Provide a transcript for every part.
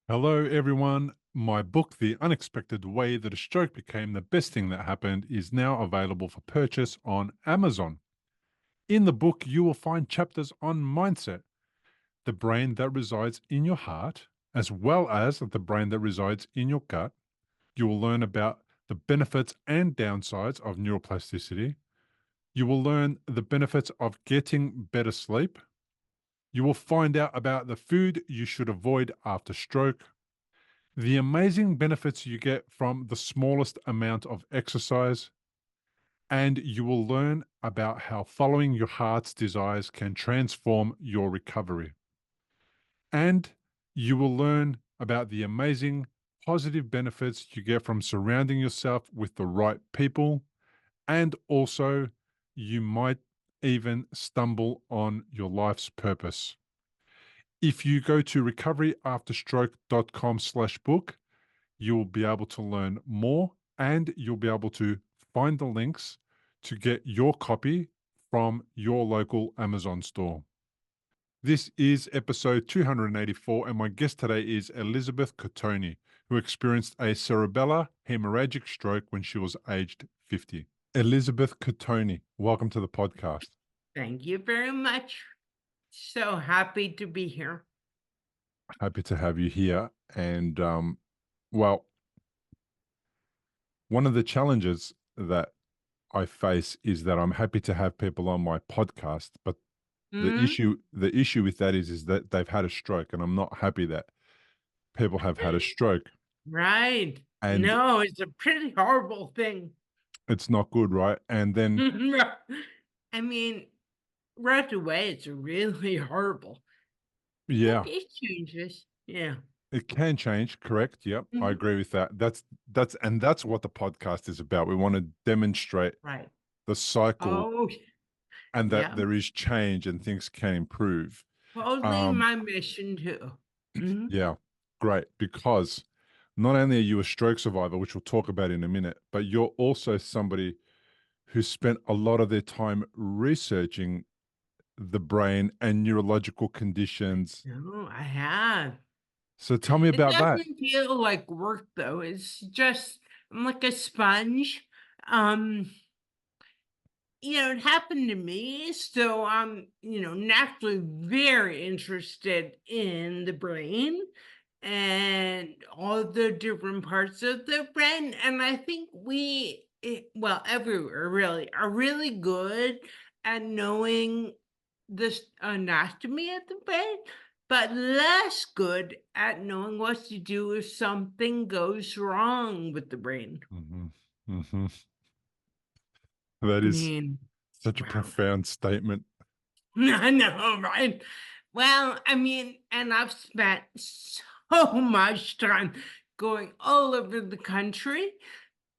Hello, everyone. My book, The Unexpected Way That a Stroke Became the Best Thing That Happened, is now available for purchase on Amazon. In the book, you will find chapters on mindset, the brain that resides in your heart, as well as the brain that resides in your gut. You will learn about the benefits and downsides of neuroplasticity. You will learn the benefits of getting better sleep. You will find out about the food you should avoid after stroke, the amazing benefits you get from the smallest amount of exercise, and you will learn about how following your heart's desires can transform your recovery. And you will learn about the amazing positive benefits you get from surrounding yourself with the right people. And also, you might even stumble on your life's purpose. If you go to recoveryafterstroke.com/book, you'll be able to learn more and you'll be able to find the links to get your copy from your local Amazon store. This is episode 284, and my guest today is Elizabeth Cottone, who experienced a cerebellar hemorrhagic stroke when she was aged 50. Elizabeth Cottone, welcome to the podcast. Thank you very much. So happy to be here. Happy to have you here. And well, one of the challenges that I face is that I'm happy to have people on my podcast, but the Mhm. issue the issue with that is that they've had a stroke, and I'm not happy that people have had a stroke, Right. and No, it's a pretty horrible thing. it's not good, right? And then I mean, right away, it's really horrible, but yeah, it changes. Yeah. it can change, correct? Yep, I Mhm. agree with that. That's what the podcast is about. We want to demonstrate Right. the cycle Oh, and that yeah. there is change and things can improve. Totally Um, my mission too. Mhm. yeah, great, because not only are you a stroke survivor, which we'll talk about in a minute, but you're also somebody who spent a lot of their time researching the brain and neurological conditions. No, I have. So tell me It about that. doesn't feel like work though. It's just I'm like a sponge. Um, it happened to me, so I'm, naturally very interested in the brain and all the different parts of the brain. And I think well, everywhere really, are really good at knowing this anatomy of the brain, but less good at knowing what to do if something goes wrong with the brain. Mhm, mhm. That I is mean, such a wow. profound statement. I know, right? Well, I mean, and I've spent so much time going all over the country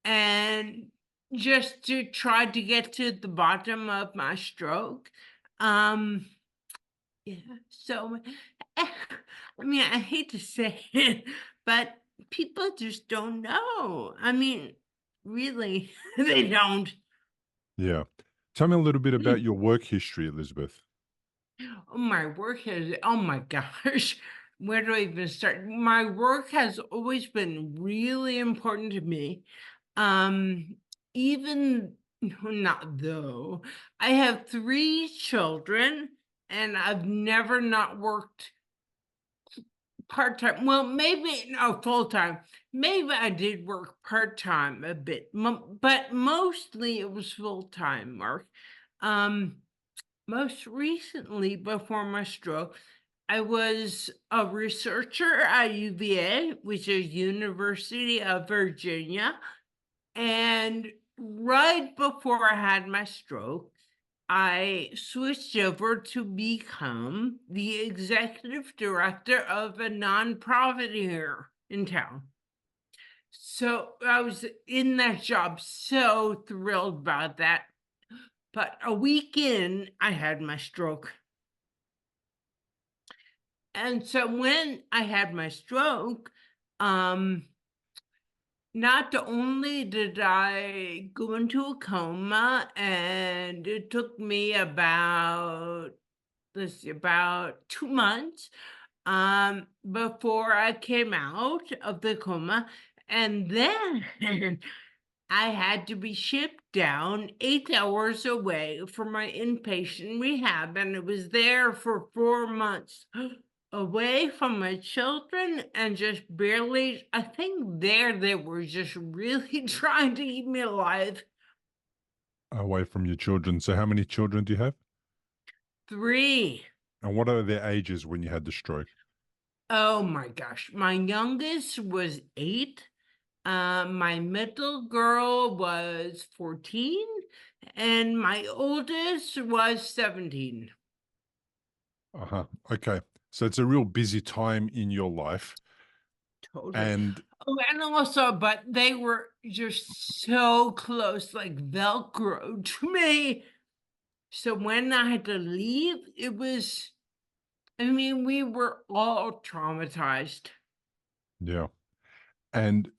and just to try to get to the bottom of my stroke. Um, yeah, so I mean, I hate to say it, but people just don't know. I mean, really, they don't. Yeah. Tell me a little bit about your work history, Elizabeth. Oh, my work has oh my gosh, where do I even start? My work has always been really important to me. Um, even no, not though. I have 3 children, and I've never not worked part-time. Well, maybe no, full-time. Maybe I did work part-time a bit, but mostly it was full-time work. Um Most recently, before my stroke, I was a researcher at UVA, which is University of Virginia. And right before I had my stroke, I switched over to become the executive director of a nonprofit here in town. So I was in that job, so thrilled about that. But a week in, I had my stroke. And so when I had my stroke, um, not only did I go into a coma, and it took me about 2 months. before I came out of the coma, and then I had to be shipped down 8 hours away for my inpatient rehab, and it was there for 4 months, away from my children and just barely I think there they were just really trying to keep me alive. Away from your children. So how many children do you have? 3. And what are their ages when you had the stroke? Oh my gosh. My youngest was 8. My middle girl was 14, and my oldest was 17. Uh-huh. Okay. So it's a real busy time in your life. Totally. And Oh, and also, but they were just so close, like Velcro to me. So when I had to leave, it was, I mean, we were all traumatized. yeah. And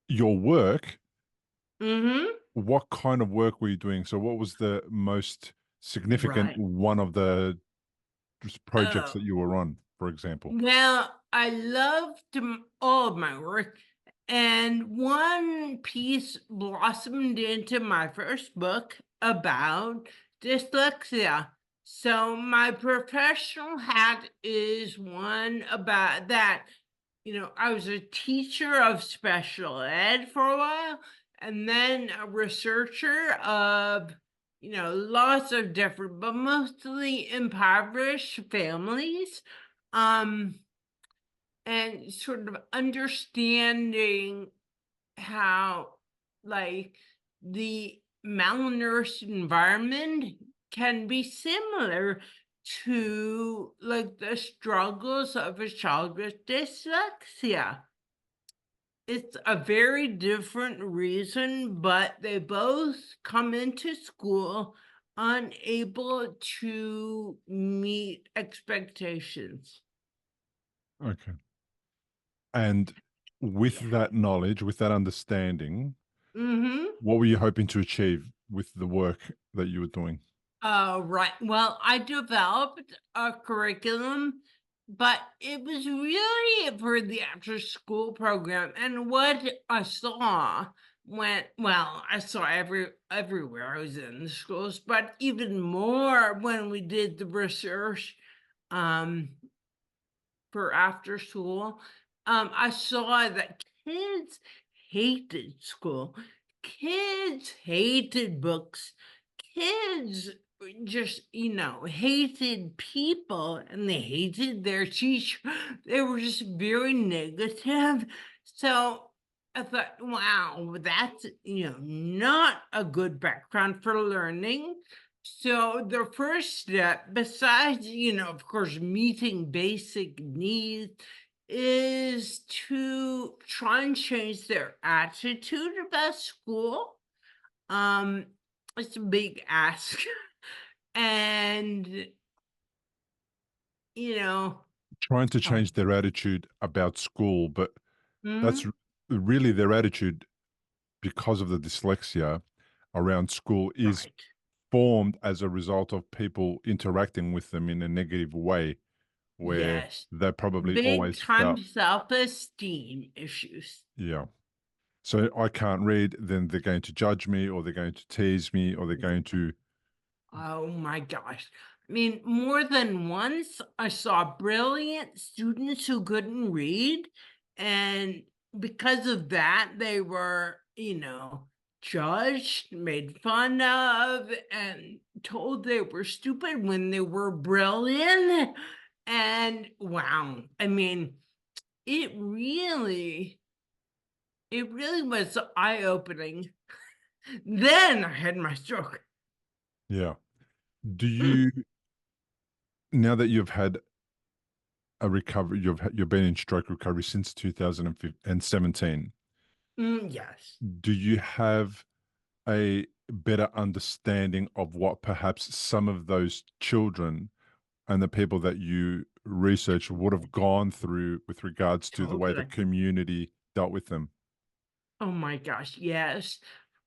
your work, Mhm. what kind of work were you doing? So what was the most significant Right. one of the projects that Oh, you were on, for example? well, I loved all of my work, and one piece blossomed into my first book about dyslexia. So my professional hat is one about that. I was a teacher of special ed for a while, and then a researcher of, lots of different, but mostly impoverished families. Um, and sort of understanding how, like, the malnourished environment can be similar to, like, the struggles of a child with dyslexia. It's a very different reason, but they both come into school unable to meet expectations. Okay. And with Yeah. that knowledge, with that understanding, Mhm. what were you hoping to achieve with the work that you were doing? Right. Well, I developed a curriculum, but it was really for the after school program. And what I saw I saw everywhere I was in the schools, but even more when we did the research um, for after school, I saw that kids hated school, kids hated books, kids just, hated people and they hated their teacher. They were just very negative. So I thought, wow, that's, not a good background for learning. So the first step, besides, of course, meeting basic needs, is to try and change their attitude about school. Um, it's a big ask. And, you know, Trying to oh, change their attitude about school, but that's mhm, really their attitude because of the dyslexia around school is right. formed as a result of people interacting with them in a negative way where Yes. they probably Big always time felt, self-esteem issues. yeah. So I can't read, then they're going to judge me, or they're going to tease me, or they're going to, Oh my gosh. I mean, more than once, I saw brilliant students who couldn't read. And because of that, they were, judged, made fun of, and told they were stupid when they were brilliant. And wow, I mean, it really, it really was eye-opening. Then I had my stroke. yeah. Do you, now that you've had a recovery, you've been in stroke recovery since 2017, Yes. do you have a better understanding of what perhaps some of those children and the people that you research would have gone through with regards to the way the Totally. community dealt with them? Oh my gosh, yes.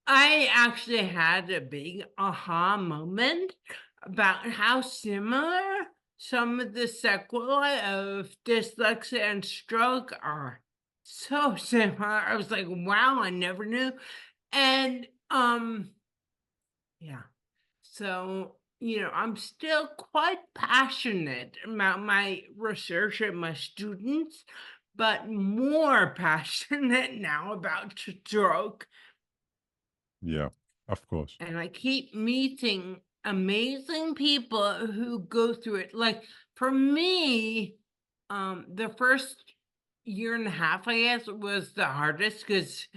I actually had a big aha moment about how similar some of the sequelae of dyslexia and stroke are so similar. I was like, wow, I never knew. And yeah. So, I'm still quite passionate about my research and my students, but more passionate now about stroke. Yeah, of course. And I keep meeting amazing people who go through it. Like for me, the first year and a half, I guess, was the hardest because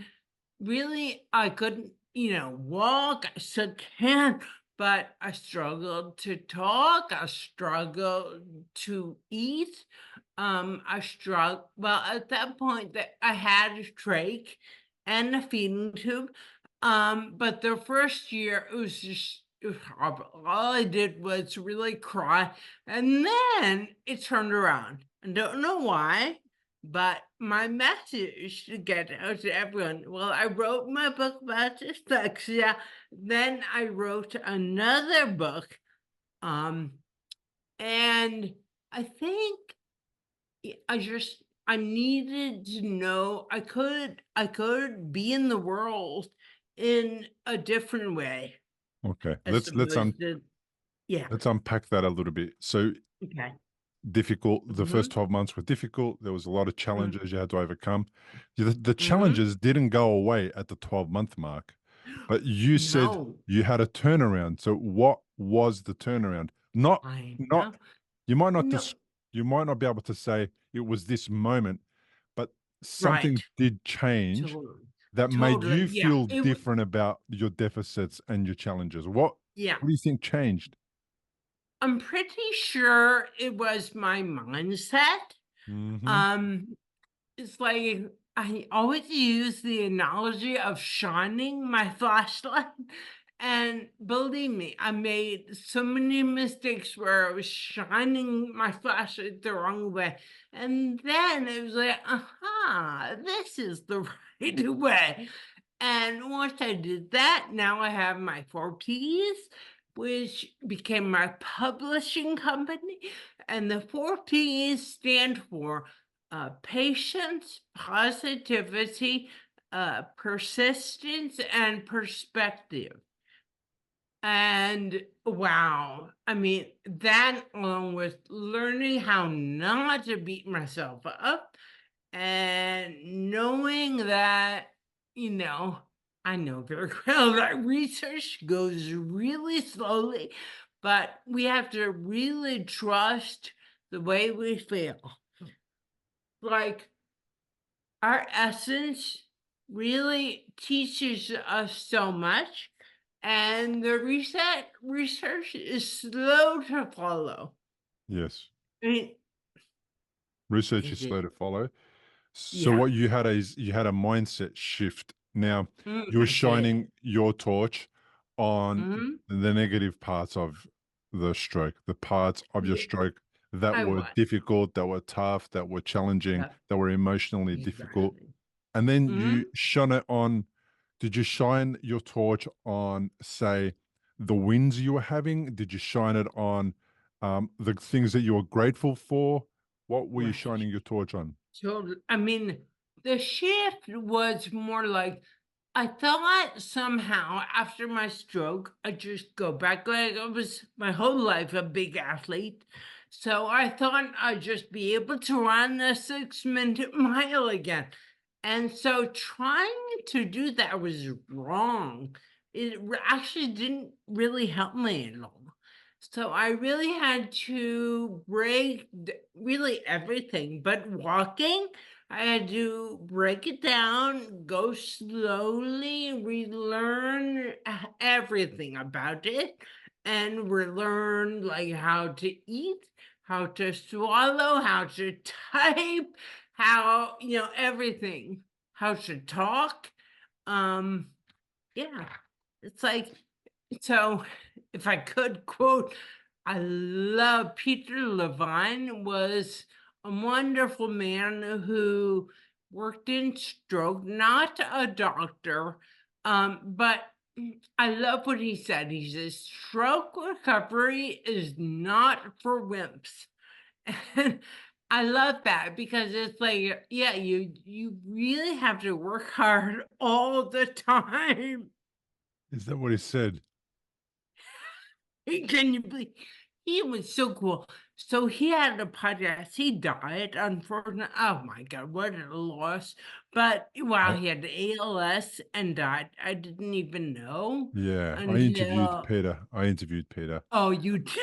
really I couldn't, walk. I still can, but I struggled to talk. I struggled to eat. I struggled. Well, at that point, that I had a trach and a feeding tube. But the first year, it was horrible. All I did was really cry, and then it turned around. I don't know why, but my message to get out to everyone. Well, I wrote my book about dyslexia. Then I wrote another book, um, and I think I needed to know I could be in the world in a different way Okay, as opposed to yeah. let's unpack that a little bit. So Okay. difficult. The first Mhm. 12 months were difficult. There was a lot of Mm. challenges you had to overcome. The Mhm. challenges didn't go away at the 12-month mark, but you said No, you had a turnaround. So what was the turnaround? Not I not know. you might not No, you might not be able to say it was this moment, but right. something did change Totally. that made Totally. you Yeah. feel different about your deficits and your challenges. Yeah. What do you think changed? I'm pretty sure it was my mindset. Hmm. Um, It's like I always use the analogy of shining my flashlight. And believe me, I made so many mistakes where I was shining my flashlight the wrong way. And then it was like, aha, this is the right way. And once I did that, now I have my four P's, which became my publishing company. And the four P's stand for patience, positivity, persistence, and perspective. And wow, I mean, that along with learning how not to beat myself up and knowing that, you know, I know very well that research goes really slowly, but we have to really trust the way we feel. Like, our essence really teaches us so much, and the research is slow to follow. Yes. I mean, Research is is it? slow to follow. So Yeah. what you had is you had a mindset shift. Now you were I did. shining your torch on Mhm. the negative parts of the stroke, the parts of your Yeah, stroke that I were was. difficult, that were tough, that were challenging, Yeah, that were emotionally difficult. exactly. And then Mhm. you shone it on, did you shine your torch on, say, the wins you were having? Did you shine it on the things that you were grateful for? What were you Right. shining your torch on? So, I mean, the shift was more like I thought somehow after my stroke, I'd just go back. Like I was my whole life a big athlete. So I thought I'd just be able to run a 6 minute mile again. And so trying to do that was wrong. Actually didn't really help me at all. So I really had to break really everything, but walking, I had to break it down, go slowly, relearn everything about it, and relearn like how to eat, how to swallow, how to type, how, everything, how to talk. Um, yeah, it's like so if I could quote, I love Peter Levine was a wonderful man who worked in stroke, not a doctor, but I love what he said. He says, "Stroke recovery is not for wimps." And I love that because it's like, yeah, you really have to work hard all the time. Is that what he said? Can you believe he was so cool. So he had a podcast. He died, unfortunately. Oh my God, what a loss. But I, wow, he had ALS and died. I didn't even know yeah, I interviewed until, Peter. I interviewed Peter. oh, you did.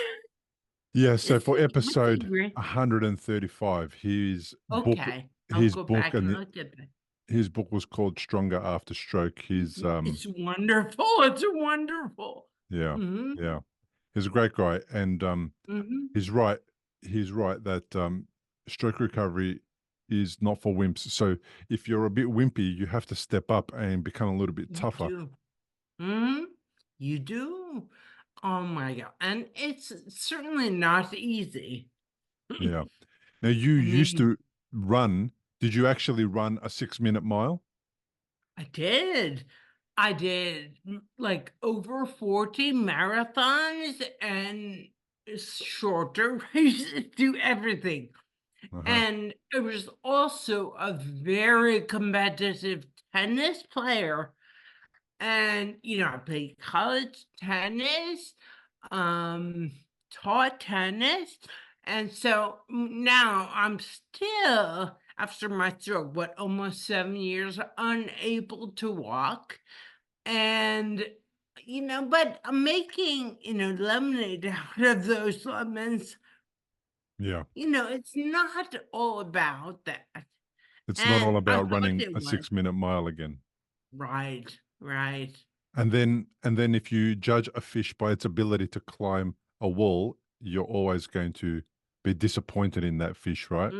Yeah, so Is for he, what's he episode great? 135, Okay. I'll his go book back and and look at that. his book was called Stronger After Stroke. It's wonderful. It's wonderful. Yeah, Hmm. yeah. He's a great guy, and Hmm. he's right. He's right that stroke recovery is not for wimps. So if you're a bit wimpy, you have to step up and become a little bit You tougher. do. Hmm. You do. Oh my God. And it's certainly not easy. Yeah. Now you I used mean, to run. Did you actually run a 6 minute mile? I did. I did like over 40 marathons and shorter races, do everything. Uh-huh. And I was also a very competitive tennis player. And, I played college tennis, um, taught tennis. And so now I'm still, after my stroke, what, almost 7 years, unable to walk. And, but I'm making, lemonade out of those lemons. Yeah. It's not all about that. It's not all And I about thought running it a was. 6 minute mile again. Right, right. And then if you judge a fish by its ability to climb a wall, you're always going to be disappointed in that fish, right?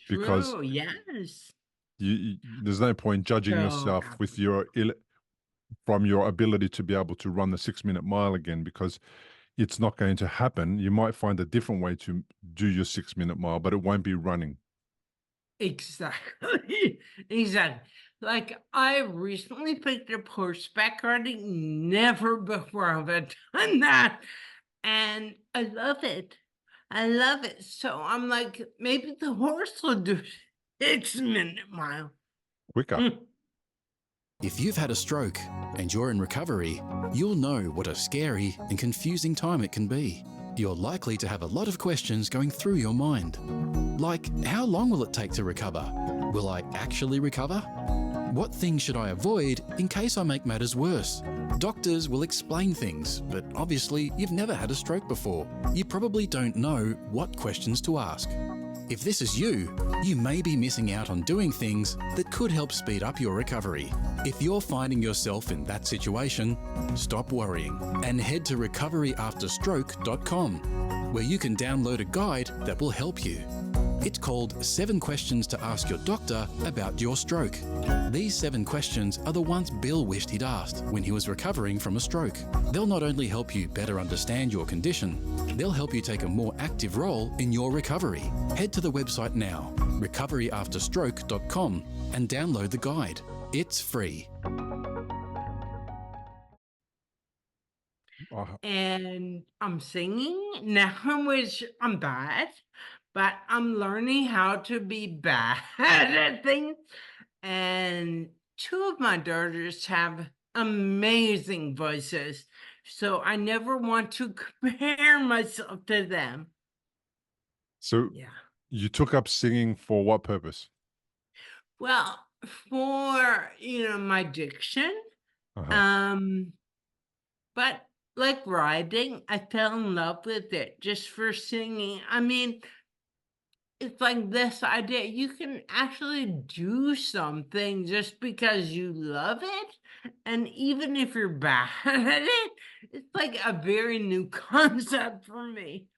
Because True, yes. there's no point judging So yourself with happy. from your ability to be able to run the 6 minute mile again, because it's not going to happen. You might find a different way to do your 6 minute mile, but it won't be running. Exactly. Exactly. Like, I recently picked up horseback riding. Never before have I done that. And I love it. I love it. So I'm like, maybe the horse will do 6 minute mile. Quicker. If you've had a stroke and you're in recovery, you'll know what a scary and confusing time it can be. You're likely to have a lot of questions going through your mind. Like, how long will it take to recover? Will I actually recover? What things should I avoid in case I make matters worse? Doctors will explain things, but obviously you've never had a stroke before. You probably don't know what questions to ask. If this is you, you may be missing out on doing things that could help speed up your recovery. If you're finding yourself in that situation, stop worrying and head to recoveryafterstroke.com, where you can download a guide that will help you. It's called 7 Questions to Ask Your Doctor About Your Stroke. These 7 questions are the ones Bill wished he'd asked when he was recovering from a stroke. They'll not only help you better understand your condition, they'll help you take a more active role in your recovery. Head to the website now, recoveryafterstroke.com, and download the guide. It's free. And I'm singing now, which I'm bad, but I'm learning how to be bad at things. And 2 of my daughters have amazing voices, so I never want to compare myself to them. So Yeah. you took up singing for what purpose? Well, for, my diction, Uh-huh. um, but like writing, I fell in love with it just for singing. I mean, it's like this idea, you can actually do something just because you love it, and even if you're bad at it, it's like a very new concept for me.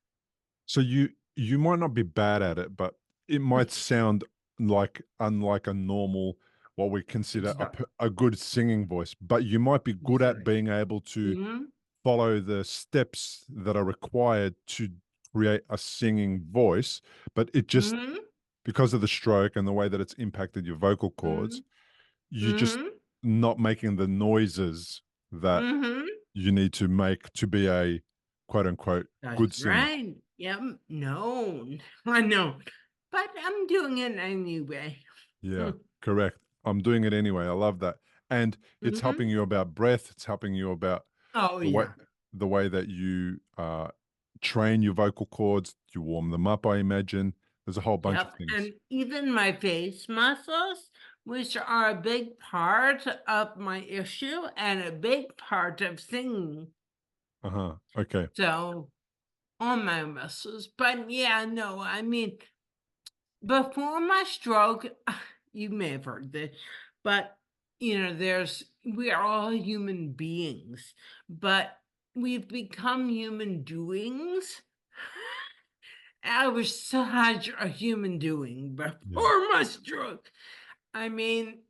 So you might not be bad at it, but it might sound like unlike a normal, what we consider Exactly. a good singing voice, but you might be good at Exactly. being able to Mhm, follow the steps that are required to create a singing voice, but it just, mhm, because of the stroke and the way that it's impacted your vocal cords, mhm, you just mhm. not making the noises that Mm-hmm. you need to make to be a quote unquote That's good singer. right. Yep. No, I know, but I'm doing it anyway. Yeah, correct. I'm doing it anyway. I love that. And it's Mm-hmm. helping you about breath. It's helping you about Oh, the way yeah. the way that you train your vocal cords. You warm them up, I imagine. There's a whole bunch of Yep. things. And even my face muscles, which are a big part of my issue and a big part of singing. Uh-huh. Okay. So, all my muscles. But yeah, no, I mean, before my stroke, you may have heard this, but we are all human beings, but we've become human doings. I was such a human doing Yeah. before my stroke. I mean,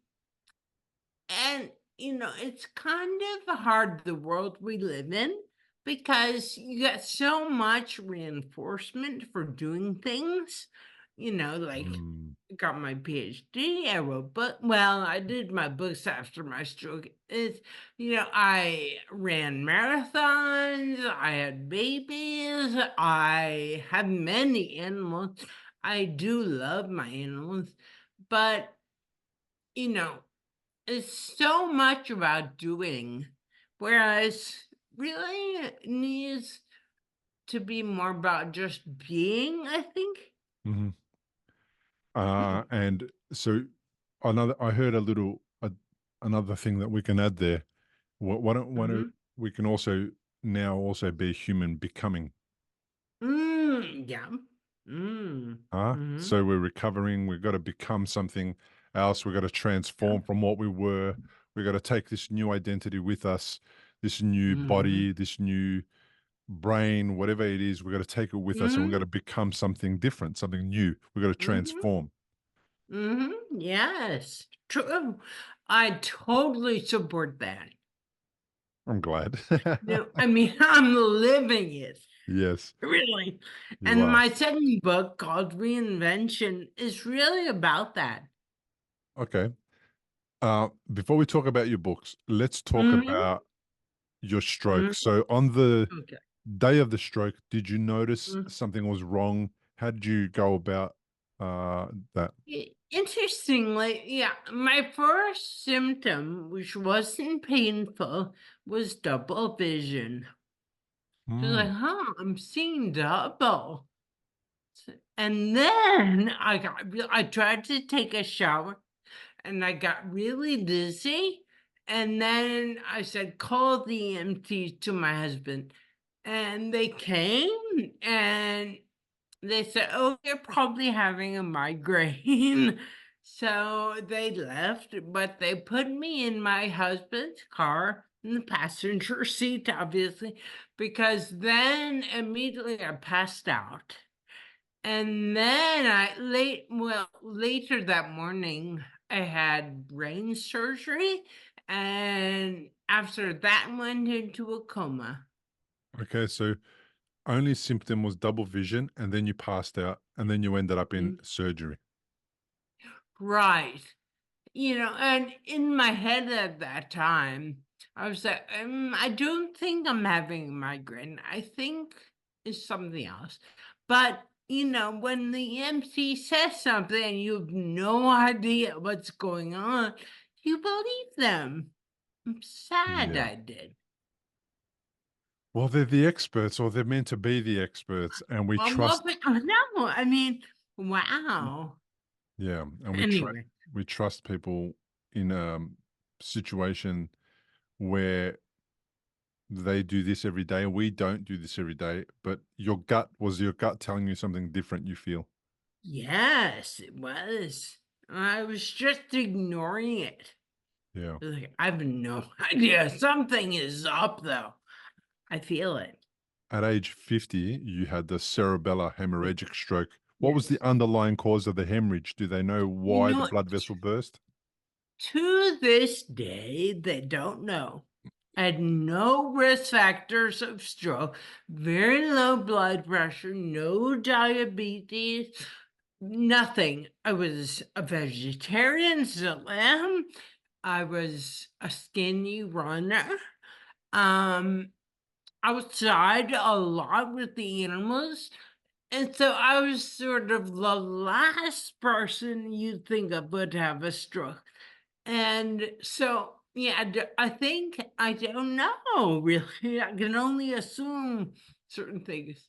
and it's kind of hard the world we live in because you got so much reinforcement for doing things. Like Mm. I got my PhD, I wrote book. Well, I did my books after my stroke. I ran marathons, I had babies, I have many animals. I do love my animals, but you know, it's so much about doing, whereas really it needs to be more about just being, I think. Mhm. And so I heard another thing that we can add there. Why don't Mhm. we can also be human becoming? Yeah. Mm. So Mhm. we're recovering. We've got to become something else. We've got to transform from what we were. We've got to take this new identity with us, this new Mhm. body, this new brain, whatever it is. We've got to take it with us and we've got Mhm. to become something different, something new. We've got to Mhm. transform. Mhm. Yes. True. I totally support that. I'm glad. No, I mean, I'm living it. Yes, Really. you And are. my second book called Reinvention is really about that. Okay. Before we talk about your books, let's talk Mhm. about your stroke. Mhm. So, on the Okay. day of the stroke, did you notice Mm. something was wrong? How did you go about that? Interestingly, yeah, my first symptom, which wasn't painful, was double vision. So I was like, Mm, huh, I'm seeing double. And then I tried to take a shower and I got really dizzy. And then I said, call the EMT to my husband. And they came and they said, oh, you're probably having a migraine. So they left, but they put me in my husband's car in the passenger seat, obviously, because then immediately I passed out. And then later that morning, I had brain surgery. And after that, went into a coma. okay, so only symptom was double vision, and then you passed out, and then you ended up in Mm. surgery. Right. And in my head at that time, I was like, I don't think I'm having a migraine. I think it's something else. But, when the MC says something and you have no idea what's going on, you believe them. I'm sad Yeah. I did. Well, they're the experts, or they're meant to be the experts, and we Well, trust. no, I mean, Mm. wow. Yeah, and Anyway. we trust people in a situation where they do this every day, and we don't do this every day. But your gut telling you something different? You feel? Yes, it was. I was just ignoring it. Yeah. Like, I have no idea. Something is up, though. I feel it. At age 50, you had the cerebellar Yeah. hemorrhagic stroke. What was the Yes. underlying cause of the hemorrhage? Do they know You why know the what? blood vessel burst? To this day, they don't know. I had no risk factors of stroke, very low blood pressure, no diabetes, nothing. I was a vegetarian, still am. I was a skinny runner. um, outside a lot with the animals. And so I was sort of the last person you'd think of would have a stroke. And so, yeah, I think I don't know really. I can only assume certain things.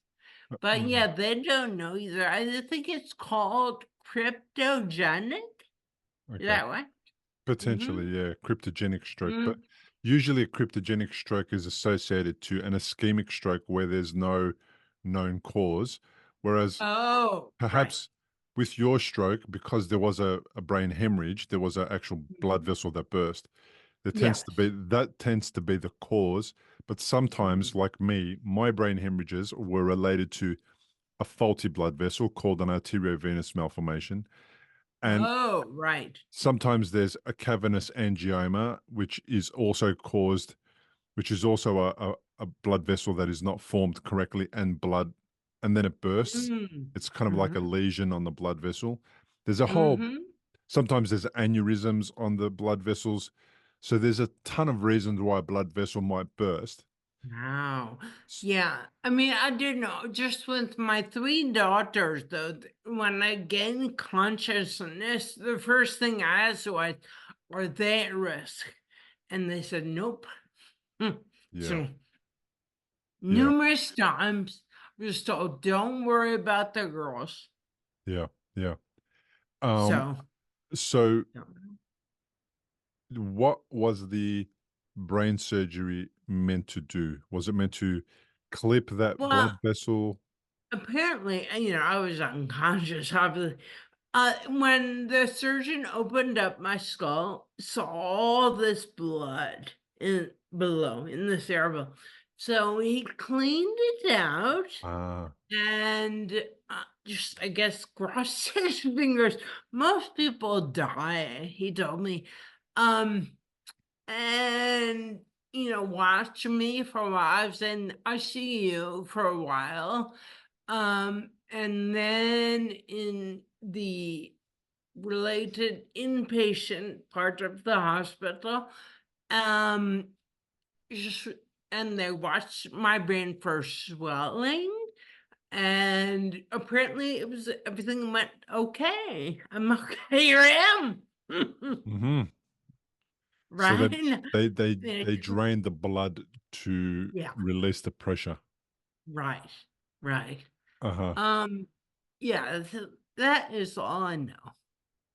But Mm, yeah, they don't know either. I think it's called cryptogenic. Is okay. that right? Potentially, Mm-hmm. yeah, cryptogenic stroke. But Mm. usually a cryptogenic stroke is associated to an ischemic stroke where there's no known cause. Whereas Oh, right. perhaps with your stroke, because there was a brain hemorrhage, there was an actual blood Mhm. vessel that burst. Yes. That tends to be the cause. But sometimes, Mhm. like me, my brain hemorrhages were related to a faulty blood vessel called an arteriovenous malformation. And Oh, right. sometimes there's a cavernous angioma, which is also a blood vessel that is not formed correctly and then it bursts. Mm. It's kind of like a Mhm. lesion on the blood vessel. There's a whole, Mhm. sometimes there's aneurysms on the blood vessels. So there's a ton of reasons why a blood vessel might burst. Wow. S- Yeah. I mean, I didn't know. Just with my three daughters, though, when I gained consciousness, the first thing I asked was, "Are they at risk?" And they said, "Nope." Hmm. Yeah, So yeah, numerous times, I was told, "Don't worry about the girls." yeah, yeah. Um, So, so yeah. what was the brain surgery meant to do? Was it meant to clip that blood Well, vessel? apparently, I was unconscious, obviously. When the surgeon opened up my skull, saw all this blood below in the cerebellum. So he cleaned it out Ah, and just, I guess, crossed his fingers. Most people die, he told me. Um, and, watch me for a while. I was in ICU for a while. And then in the related inpatient part of the hospital, um, just and they watched my brain for swelling, and apparently it was everything went okay. I'm okay. Here I am. mhm. So Right? Yeah, they drained the blood to yeah, release the pressure. right, right. Uh-huh. Um, yeah, that is all I know.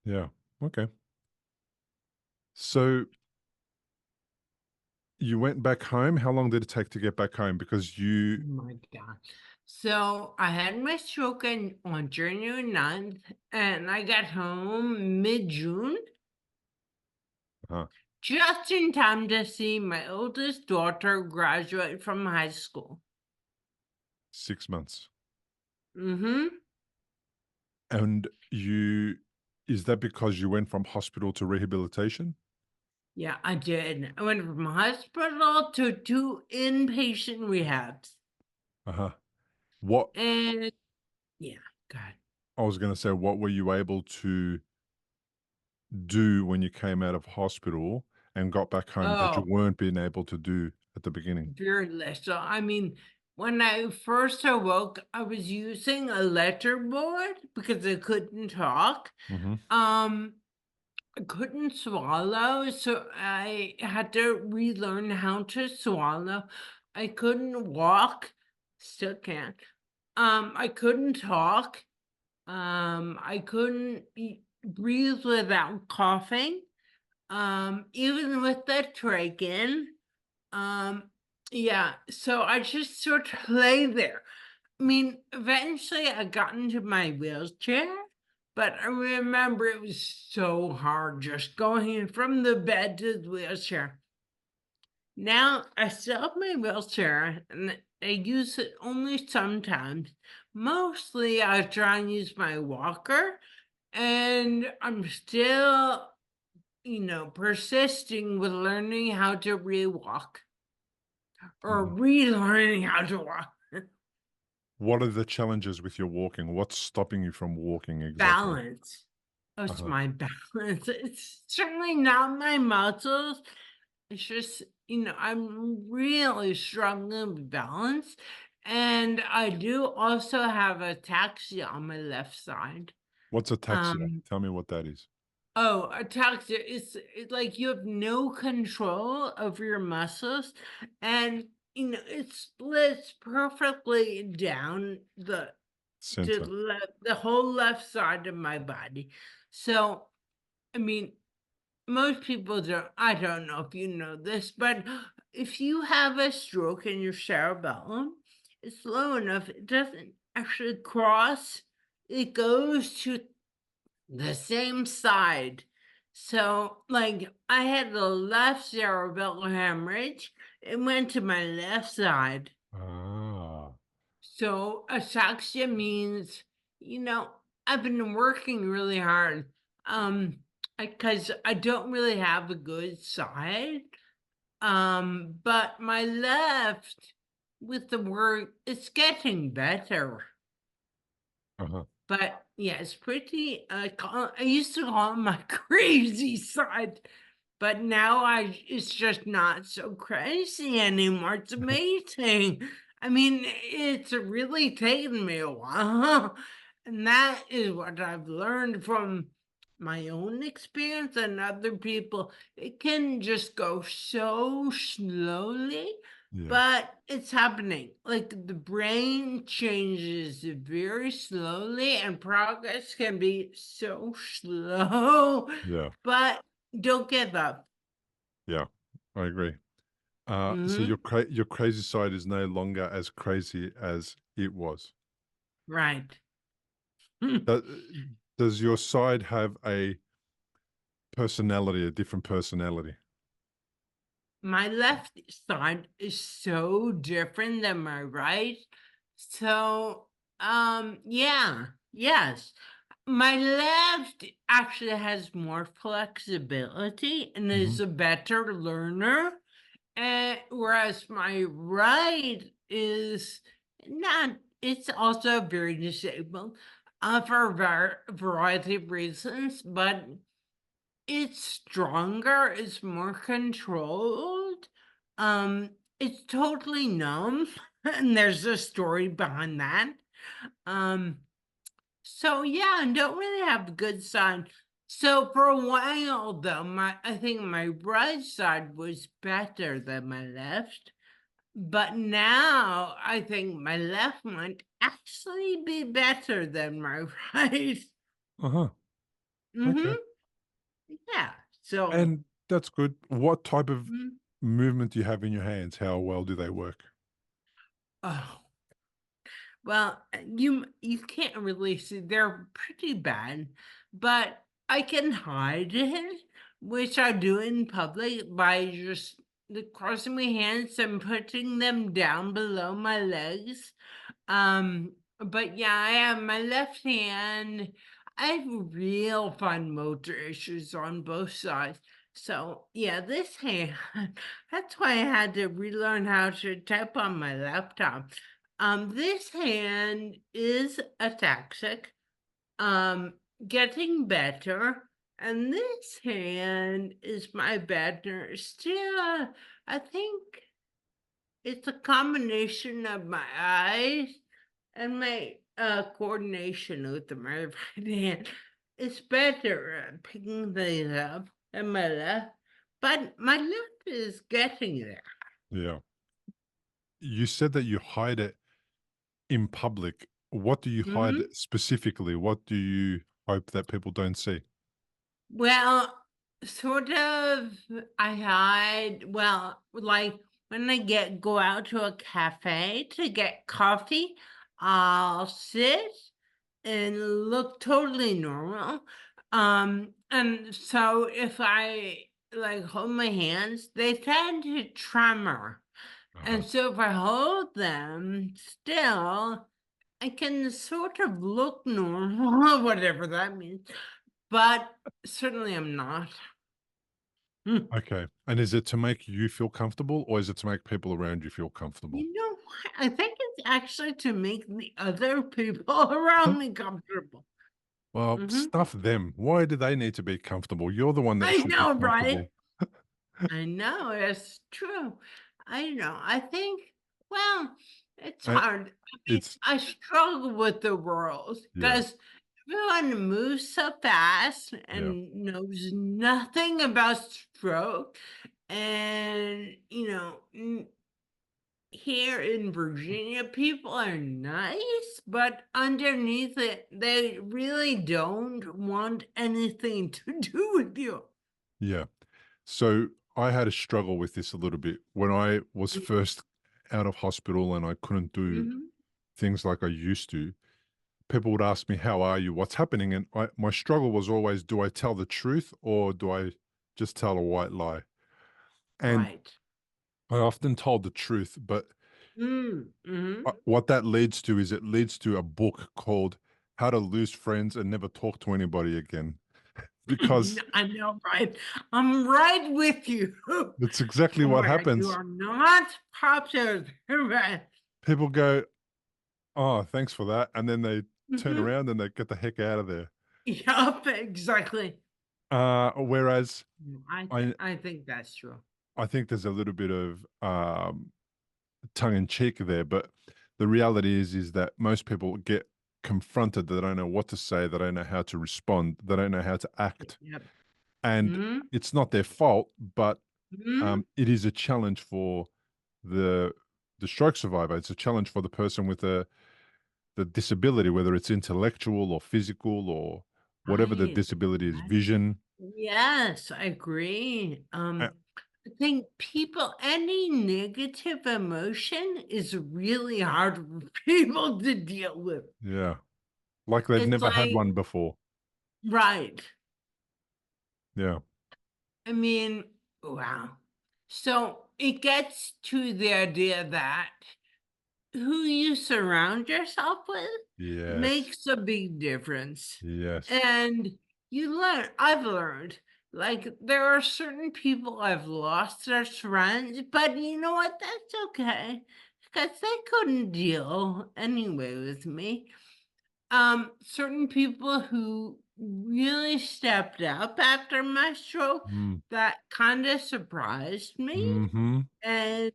Yeah. Okay. So you went back home. How long did it take to get back home? Because Oh you my God. So I had my stroke on January 9th, and I got home mid-June, uh just in time to see my oldest daughter graduate from high school. 6 months. Mm-hmm. And you is that because you went from hospital to rehabilitation? Yeah, I did. I went from hospital to two inpatient rehabs. Uh-huh. What And yeah, God. I was going to say, what were you able to do when you came out of hospital and got back home that you Oh, weren't being able to do at the beginning? very little. I mean, when I first awoke, I was using a letter board because I couldn't talk. Mhm. Um, I couldn't swallow, so I had to relearn how to swallow. I couldn't walk, still can't. I couldn't talk. I couldn't breathe without coughing. Even with the trachea. Um, yeah, so I just sort of lay there. I mean, eventually I got into my wheelchair, but I remember it was so hard just going from the bed to the wheelchair. Now I still have my wheelchair and I use it only sometimes. Mostly I try and use my walker, and I'm still, persisting with learning how to re-walk or Mhm. relearning how to walk. What are the challenges with your walking? What's stopping you from walking exactly? Balance. Oh, it's Uh-huh. my balance. It's certainly not my muscles. It's just, I'm really struggling with balance. And I do also have ataxia on my left side. What's ataxia? Um, Tell me what that is. oh, ataxia is it's like you have no control over your muscles, and it splits perfectly down Center. the whole left side of my body. So, I mean, most people don't, I don't know if you know this, but if you have a stroke in your cerebellum, it's low enough, it doesn't actually cross, it goes to the same side. So, like, I had the left cerebellar hemorrhage, it went to my left side. Ah. So ataxia means, I've been working really hard, because I don't really have a good side. But my left with the work, it's getting better. Uh-huh. But yeah, it's pretty. I used to call it my crazy side, but now it's just not so crazy anymore. It's amazing. I mean, it's really taken me a while. And that is what I've learned from my own experience and other people. It can just go so slowly, Yeah. but it's happening. Like the brain changes very slowly, and progress can be so slow, Yeah. but don't give up. Yeah. I agree. So Mhm. your crazy side is no longer as crazy as it was. Right. Do- Does your side have a personality, a different personality? My left side is so different than my right. So, yeah, yes. My left actually has more flexibility and Mhm. is a better learner. Whereas my right is not, it's also very disabled for a variety of reasons, but it's stronger, it's more controlled. It's totally numb, and there's a story behind that. Um, so yeah, I don't really have a good side. So for a while though, I think my right side was better than my left. But now I think my left might actually be better than my right. Uh-huh. Okay. Mm-hmm. Yeah. So And that's good. What type of mhm. movement do you have in your hands? How well do they work? Oh, well, you can't really see. They're pretty bad, but I can hide it, which I do in public by just crossing my hands and putting them down below my legs. But yeah, I have my left hand. I have real fine motor issues on both sides. So yeah, this hand, that's why I had to relearn how to type on my laptop. This hand is ataxic, getting better. And this hand is my better. Still, I think it's a combination of my eyes and my coordination with my right hand. It's better at picking things up than my left, but my left is getting there. Yeah. You said that you hide it in public. What do you hide Mhm. specifically? What do you hope that people don't see? Well, sort of, I hide, well, like when go out to a cafe to get coffee, I'll sit and look totally normal. And so if I like hold my hands, they tend to tremor. And Uh-huh. so if I hold them still, I can sort of look normal, whatever that means. But certainly I'm not. Hmm. Okay. And is it to make you feel comfortable or is it to make people around you feel comfortable? You know what? I think it's actually to make the other people around me comfortable. Well, Mhm. stuff them. Why do they need to be comfortable? You're the one that I should be know, right? comfortable. I know, it's true. I know. I think, well, it's Uh, hard. I mean, it's I struggle with the world yeah, because everyone moves so fast yeah, and knows nothing about stroke. And, here in Virginia, people are nice, but underneath it, they really don't want anything to do with you. yeah. So I had a struggle with this a little bit when I was first out of hospital and I couldn't do Mhm. things like I used to. People would ask me, "How are you? What's happening?" And my struggle was always, do I tell the truth or do I just tell a white lie? And Right. I often told the truth, but Mhm. what that leads to is it leads to a book called How to Lose Friends and Never Talk to Anybody Again. Because I know, right? I'm right with you. it's exactly what Where you happens. are not popular, right? People go, "Oh, thanks for that," and then they turn Mhm. around and they get the heck out of there. Yup, exactly. Whereas I I think that's true. I think there's a little bit of tongue in cheek there, but the reality is that most people get confronted. They don't know what to say. They don't know how to respond. They don't know how to act, Yep. and Mhm. it's not their fault, but Mhm. it is a challenge for the the stroke survivor. It's a challenge for the person with the disability, whether it's intellectual or physical or whatever the Right. disability is, Right. vision. Yes, I agree. Uh, I think any negative emotion is really hard for people to deal with. yeah, like they've It's never had like, one before. right. Yeah. I mean, wow. So it gets to the idea that who you surround yourself with Yes. makes a big difference. Yes. And I've learned, like, there are certain people I've lost as friends, but you know what? That's okay. Because they couldn't deal anyway with me. Certain people who really stepped up after my stroke, Mm. that kind of surprised me, Mhm. and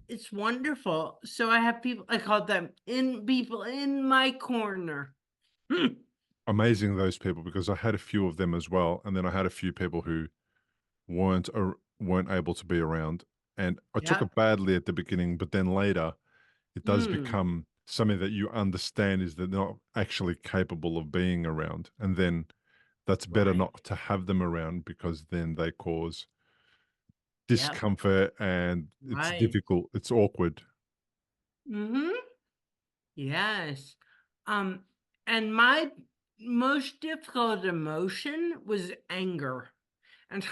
it's wonderful. So I have people, I call them in people in my corner. Amazing, those people, because I had a few of them as well, and then I had a few people who weren't able to be around, and I took Yep. it badly at the beginning, but then later it does Mm, become something that you understand is they're not actually capable of being around, and then that's better right. not to have them around because then they cause Yep. discomfort and it's Right. difficult, it's awkward. Mm-hmm. Yes. Um, and my most difficult emotion was anger. And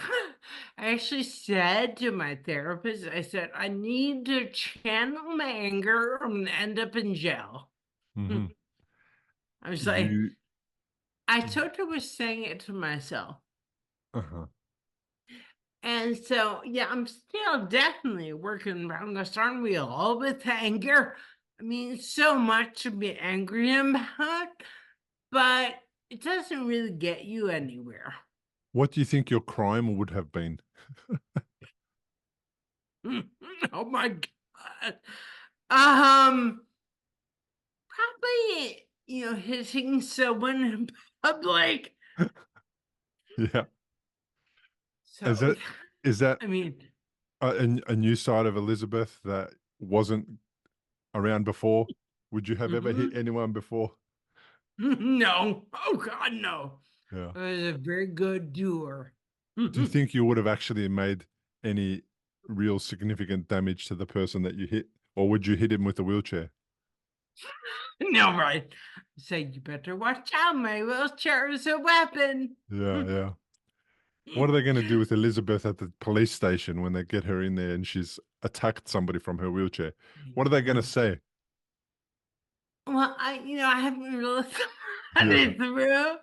I actually said to my therapist, I said, I need to channel my anger or I'm gonna end up in jail. Mhm. I was like, You I sort of was saying it to myself. uh-huh. And so, yeah, I'm still definitely working around the starting wheel with anger. I mean, so much to be angry about, but it doesn't really get you anywhere. What do you think your crime would have been? Oh my God. Um, Probably, hitting someone in public. Yeah. Is So, that is that I mean, a new side of Elizabeth that wasn't around before? Would you have ever hit mhm. anyone before? No. Oh God, no. Yeah. I was a very good doer. Do you think you would have actually made any real significant damage to the person that you hit? Or would you hit him with a wheelchair? No, right. Say, you better watch out. My wheelchair is a weapon. Yeah, yeah. What are they gonna do with Elizabeth at the police station when they get her in there and she's attacked somebody from her wheelchair? What are they gonna Yeah. say? Well, I haven't really thought Yeah. it through.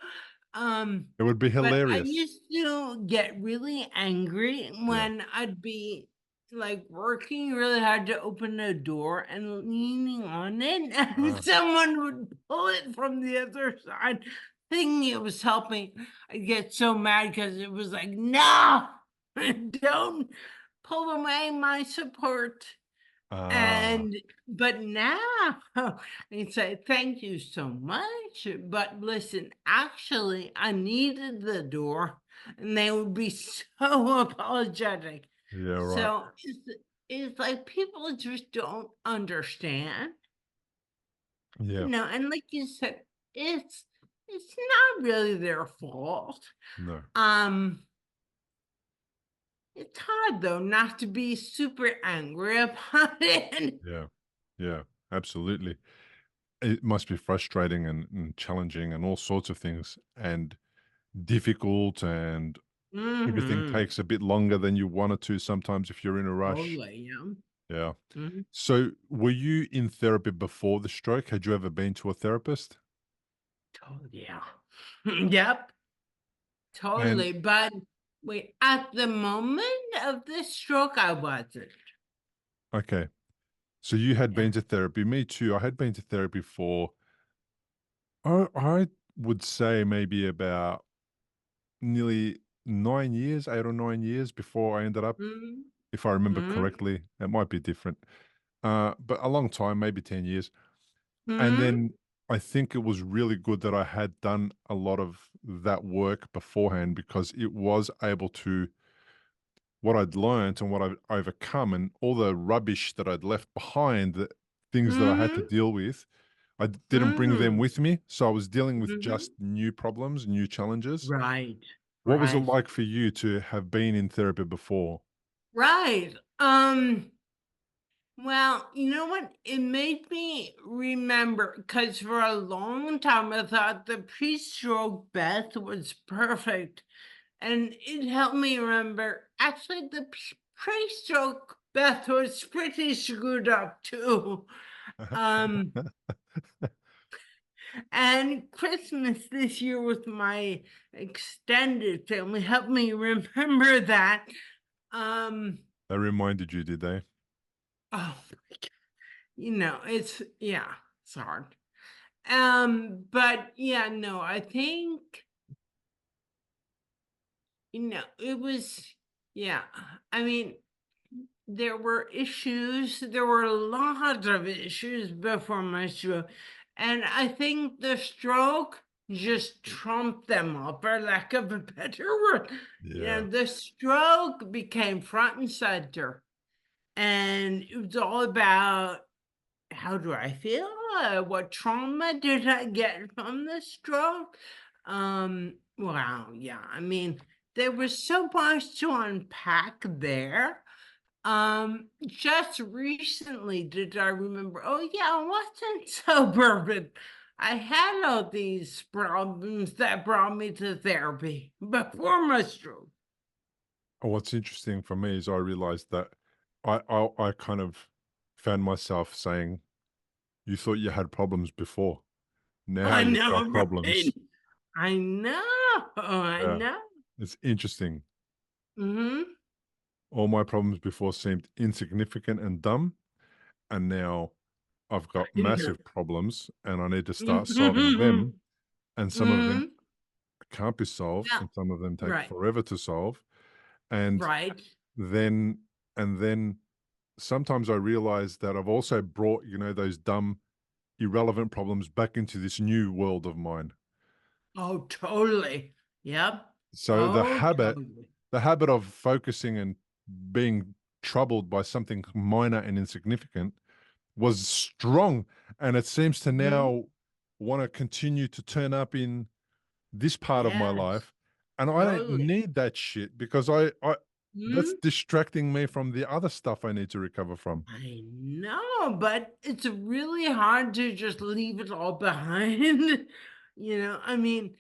Um, It would be but I hilarious. used to get really angry Yeah. when I'd be like working really hard to open a door and leaning on it, and Ah. someone would pull it from the other side, thinking it was helping. I'd get so mad because it was like, no. don't pull away my support. Ah, And but now they say, "Thank you so much, but listen, actually, I needed the door," and they would be so apologetic. yeah, right. So it's like people just don't understand, Yeah, and like you said, it's it's not really their fault. no, Um, it's hard though not to be super angry about it. yeah, yeah, absolutely. It must be frustrating and challenging and all sorts of things and difficult, and everything Mhm. takes a bit longer than you wanted to sometimes if you're in a rush. Totally, yeah. Yeah. Mhm. So, were you in therapy before the stroke? Had you ever been to a therapist? Yeah. Yep, And totally, but wait, at the moment of this stroke, I wasn't. okay, so you had Yeah. been to therapy. Me too. I had been to therapy for, I would say maybe about nearly 9 years, 8 or 9 years before I ended up, Mhm, if I remember mhm, correctly. It might be different, but a long time, maybe 10 years. And mhm, then I think it was really good that I had done a lot of that work beforehand, because it was able to, what I'd learned and what I've overcome and all the rubbish that I'd left behind, the things that I had to mhm, deal with, I didn't bring them mhm, with me. So I was dealing with mhm. just new problems, new challenges. Right, What was it right, like for you to have been in therapy before? right, well, you know what? It made me remember because for a long time I thought the pre-stroke Beth was perfect. And it helped me remember actually the pre-stroke Beth was pretty screwed up too. Um, and Christmas this year with my extended family helped me remember that. Um, They reminded you, did they? oh, yeah, it's hard. But yeah, no, I think it was, yeah. I mean, there were issues. There were a lot of issues before my stroke. And I think the stroke just trumped them all, for lack of a better word. Yeah. The stroke became front and center. And it was all about how do I feel? What trauma did I get from the stroke? Wow, yeah. I mean, there was so much to unpack there. Just recently did I remember, oh yeah, I wasn't so perfect. I had all these problems that brought me to therapy before my stroke. And what's interesting for me is I realized that I kind of found myself saying, "You thought you had problems before. Now I you've got know, problems." right? I know, I Yeah, know. it's interesting. Mm-hmm. All my problems before seemed insignificant and dumb, and now I've got I know. massive problems, and I need to start solving Mm-hmm. them, and some of them Mm-hmm. can't be solved, Yeah. and some of them take Right. forever to solve, and Right. then then sometimes I realize that I've also brought, those dumb, irrelevant problems back into this new world of mine. Oh, totally. Yep. So Oh, totally. the habit of focusing and being troubled by something minor and insignificant was strong, and it seems to Mhm. now want to continue to turn up in this part of my Yes. life, and I don't Totally. need that shit, because I that's Mhm. distracting me from the other stuff I need to recover from. I know, but it's really hard to just leave it all behind. I mean,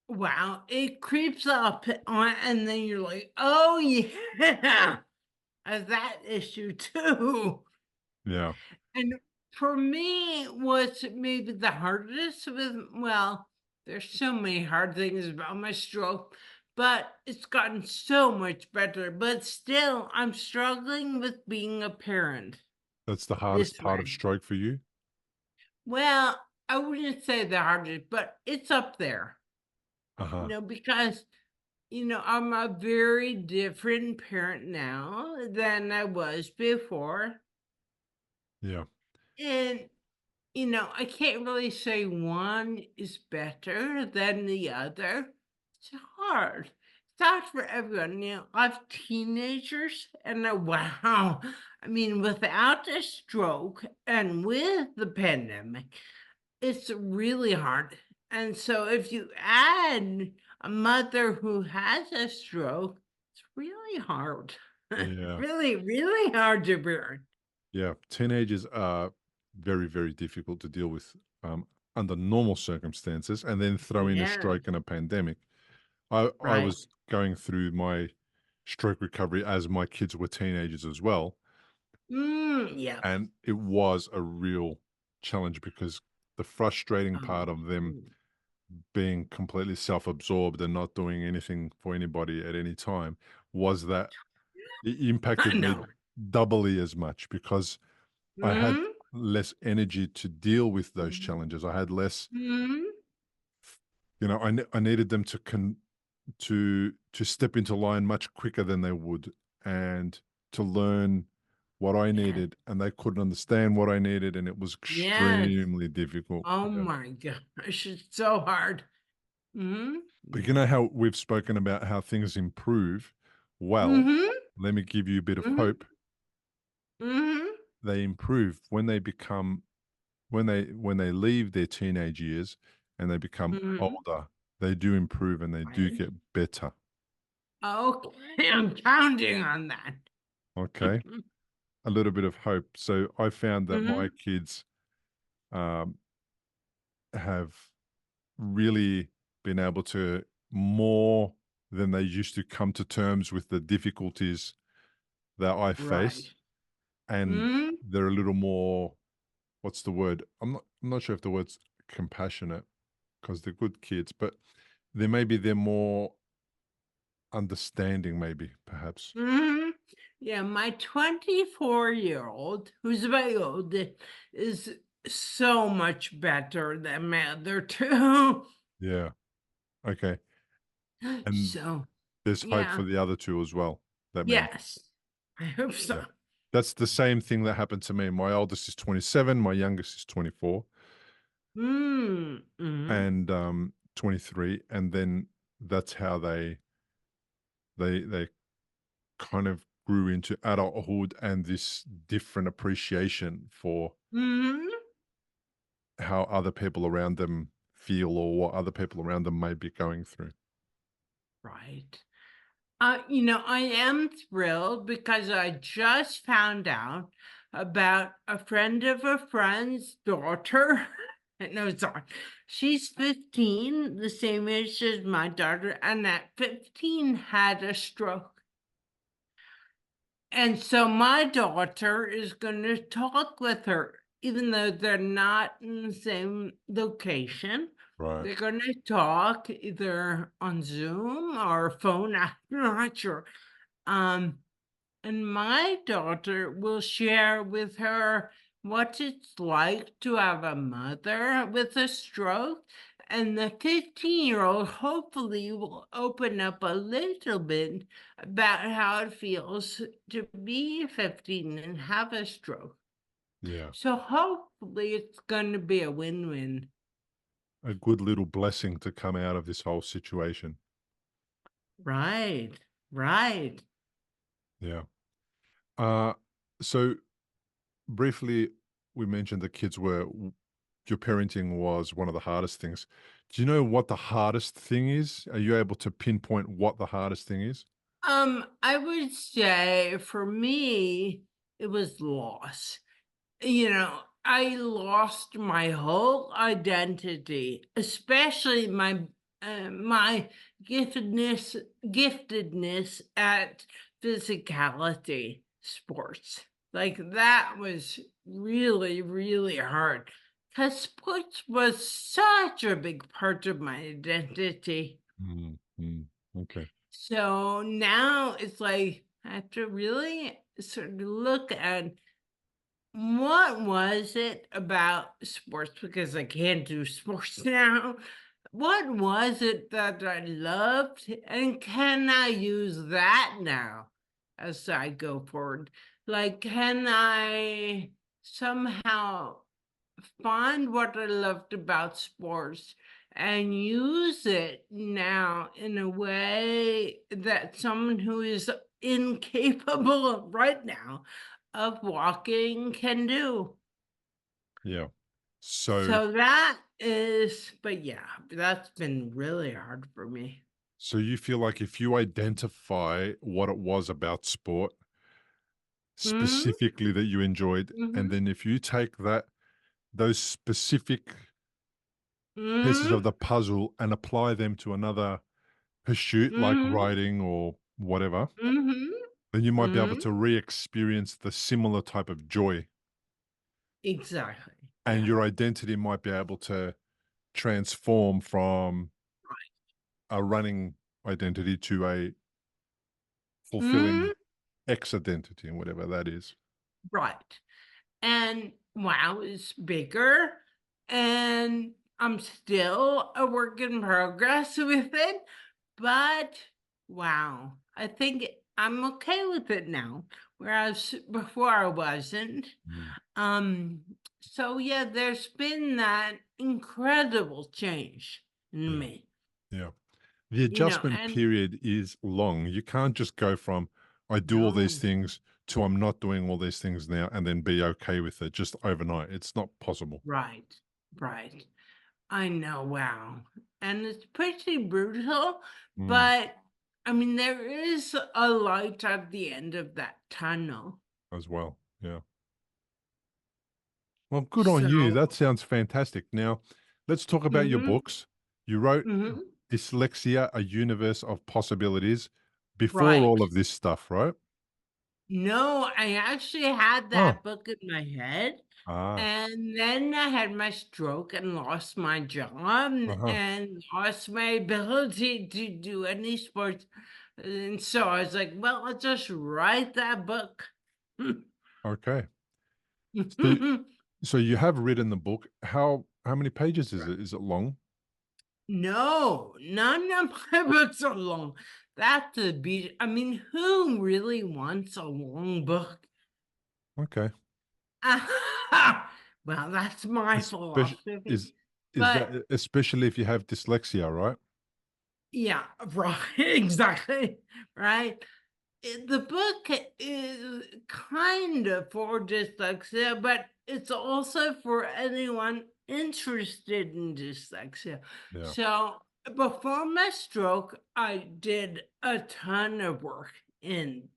wow, it creeps up on, and then you're like, oh, yeah, that issue too. Yeah, And for me, what's maybe the hardest well, there's so many hard things about my stroke, but it's gotten so much better. But still, I'm struggling with being a parent that's the hardest this part of way. stroke for you? Well, I wouldn't say the hardest, but it's up there, Uh-huh. because I'm a very different parent now than I was before. Yeah. And, I can't really say one is better than the other. It's hard. It's hard for everyone. I have teenagers, and wow. I mean, without a stroke and with the pandemic, it's really hard. And so if you add a mother who has a stroke, it's really hard. Yeah. Really, really hard to bear. Yeah. Teenagers are very, very difficult to deal with under normal circumstances, and then throw in a Yeah, stroke and a pandemic. I right. was going through my stroke recovery as my kids were teenagers as well, Yeah. and it was a real challenge because the frustrating part of them Mm, being completely self-absorbed and not doing anything for anybody at any time was that it I impacted me know. doubly as much because I had Mm, less energy to deal with those mm, challenges. I had less, mm, I needed them to step into line much quicker than they would, and to learn what I yes, needed, and they couldn't understand what I needed, and it was yes. extremely difficult. Oh Yeah. my gosh, it's so hard. But Yeah. how we've spoken about how things improve? Well, Mm-hmm. let me give you a bit of Mm-hmm. hope. Mm-hmm. They improve when they become when they leave their teenage years and they become Mm-hmm. older. They do improve and they do Right. get better. Okay, I'm counting on that. Okay, a little bit of hope. So I found that my Mhm, kids um, have really been able to more than they used to come to terms with the difficulties that I right. face, and Mhm, they're a little more, what's the word? I'm not sure if the word's compassionate because they're good kids, but they're more understanding, maybe perhaps. mhm. Yeah, my 24-year-old, who's my oldest, is so much better than my other 2. Yeah. Okay. And So, there's hope for yeah. the other two as well. That means, Yes. I hope so. yeah. That's the same thing that happened to me. My oldest is 27, my youngest is 24, Mhm. and 23, and then that's how they kind of grew into adulthood and this different appreciation for Mhm. how other people around them feel or what other people around them may be going through. Right. I am thrilled because I just found out about a friend of a friend's daughter. No, sorry. She's 15, the same age as my daughter, and at 15 had a stroke. And so my daughter is going to talk with her, even though they're not in the same location. Right. They're going to talk either on Zoom or phone. I'm not sure. Um, and my daughter will share with her what it's like to have a mother with a stroke. And the 15-year-old hopefully will open up a little bit about how it feels to be 15 and have a stroke. Yeah. So hopefully it's going to be a win-win. A good little blessing to come out of this whole situation. Right, right. Yeah. Uh, so briefly, we mentioned the kids your parenting was one of the hardest things. Do you know what the hardest thing is? Are you able to pinpoint what the hardest thing is? I would say for me, it was loss. I lost my whole identity, especially my giftedness at physicality sports. Like that was really, really hard because sports was such a big part of my identity. Mm, mm, okay. So now it's like I have to really sort of look at what was it about sports, because I can't do sports now, what was it that I loved, and can I use that now as I go forward? Like, can I somehow find what I loved about sports and use it now in a way that someone who is incapable right now of walking can do? Yeah. So So that is, but yeah, that's been really hard for me. so you feel like if you identify what it was about sport Mm-hmm. specifically that you enjoyed, and Mm-hmm. then if you take those specific pieces of Mm-hmm. the puzzle and apply them to another pursuit like Mm-hmm. writing or whatever, Mm-hmm. then you might be able Mm-hmm. to re-experience the similar type of joy, Exactly. and Yeah. your identity might be able to transform from a running identity to a fulfilling Mm-hmm. X identity, and whatever that is. Right. And wow is bigger, and I'm still a work in progress with it, but wow, I think I'm okay with it now, whereas before I wasn't. Mm. Um, so yeah, there's been that incredible change in Yeah, me, yeah. The adjustment and period is long. You can't just go from I do all these no, things to I'm not doing all these things now and then be okay with it just overnight. It's not possible. right, right. I know, wow. And it's pretty brutal, Mm, but I mean, there is a light at the end of that tunnel. as well. Yeah. Well, good on So, you. That sounds fantastic. Now, let's talk about your mhm, books. You wrote mhm, Dyslexia, A Universe of Possibilities before right. all of this stuff, right? No, I actually had Oh, that book in my head, ah, and then I had my stroke and lost my job uh-huh. and lost my ability to do any sports. And so I was like, well, I'll just write that book. Okay. So, so you have written the book. How many pages is Right. it? Is it long? No, none of my books are long. That's a beauty. I mean, who really wants a long book? Okay. Well, that's my Especially philosophy. is But that especially if you have dyslexia, right? yeah, right, exactly, right. The book is kind of for dyslexia, but it's also for anyone interested in dyslexia. Yeah. So before my stroke, I did a ton of work in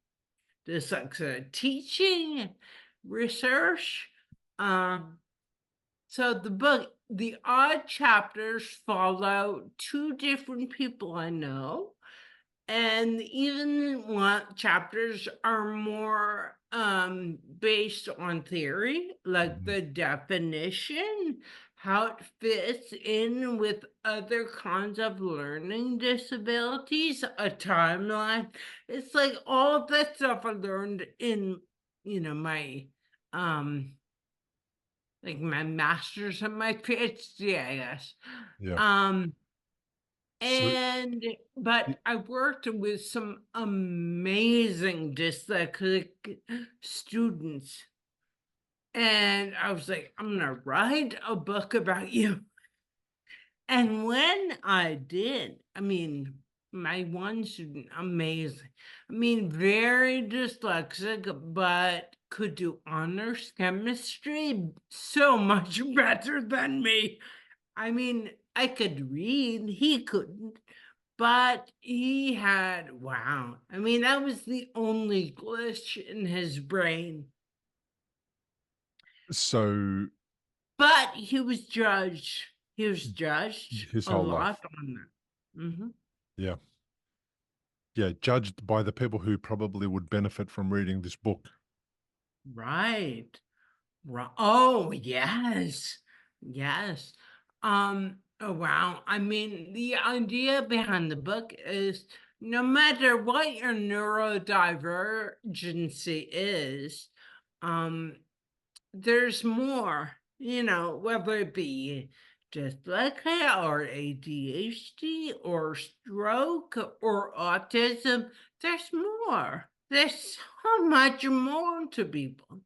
dyslexia teaching, research. Um, so the book, the odd chapters follow two different people I know, and even one chapters are more based on theory, like Mhm. the definition, how it fits in with other kinds of learning disabilities, a timeline. It's like all that stuff I learned in, my um like my master's and my PhD, I guess. Yeah. Um So and but y I worked with some amazing dyslexic students, and I was like, "I'm gonna write a book about you." And when I did, I mean, my one student, amazing. I mean, very dyslexic, but could do honors chemistry so much better than me. I mean, I could read, he couldn't, but he had, wow. I mean, that was the only glitch in his brain. so But he was judged. He was judged his a whole lot life. on that. Yeah. Yeah, judged by the people who probably would benefit from reading this book. Right. Right. Oh, yes. Yes. Oh, wow. I mean, the idea behind the book is no matter what your neurodivergency is, um, there's more, whether it be dyslexia or ADHD or stroke or autism. There's more. There's so much more to people.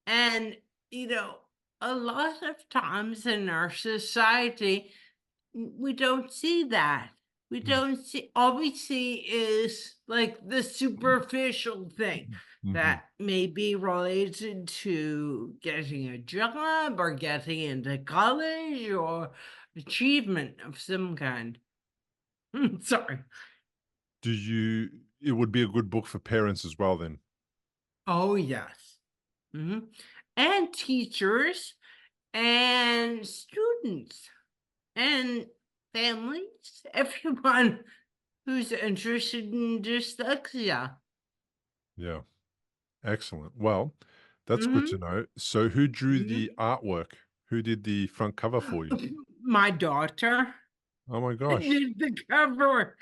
And, you know, a lot of times in our society, we don't see that. We Mm. don't see, all we see is like the superficial thing Mhm. that may be related to getting a job or getting into college or achievement of some kind. Sorry. It would be a good book for parents as well then? Oh, yes. hmm And teachers and students and families, everyone who's interested in dyslexia. Yeah. Excellent. Well, that's good to Mhm, know. So who drew mhm. the artwork? Who did the front cover for you? My daughter Oh my gosh. did the cover.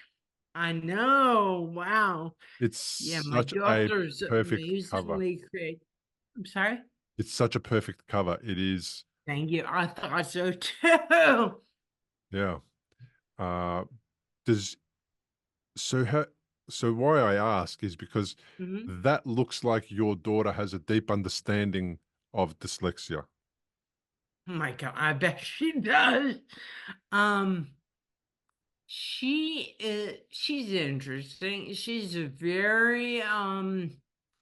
I know, wow. It's Yeah, my such a daughter's perfect cover. amazingly creative. I'm sorry? It's such a perfect cover. It is, Thank you, I thought so too. yeah. Uh, does so how so why I ask is because Mhm. that looks like your daughter has a deep understanding of dyslexia. Oh my god, I bet she does. Um, she's interesting. She's very,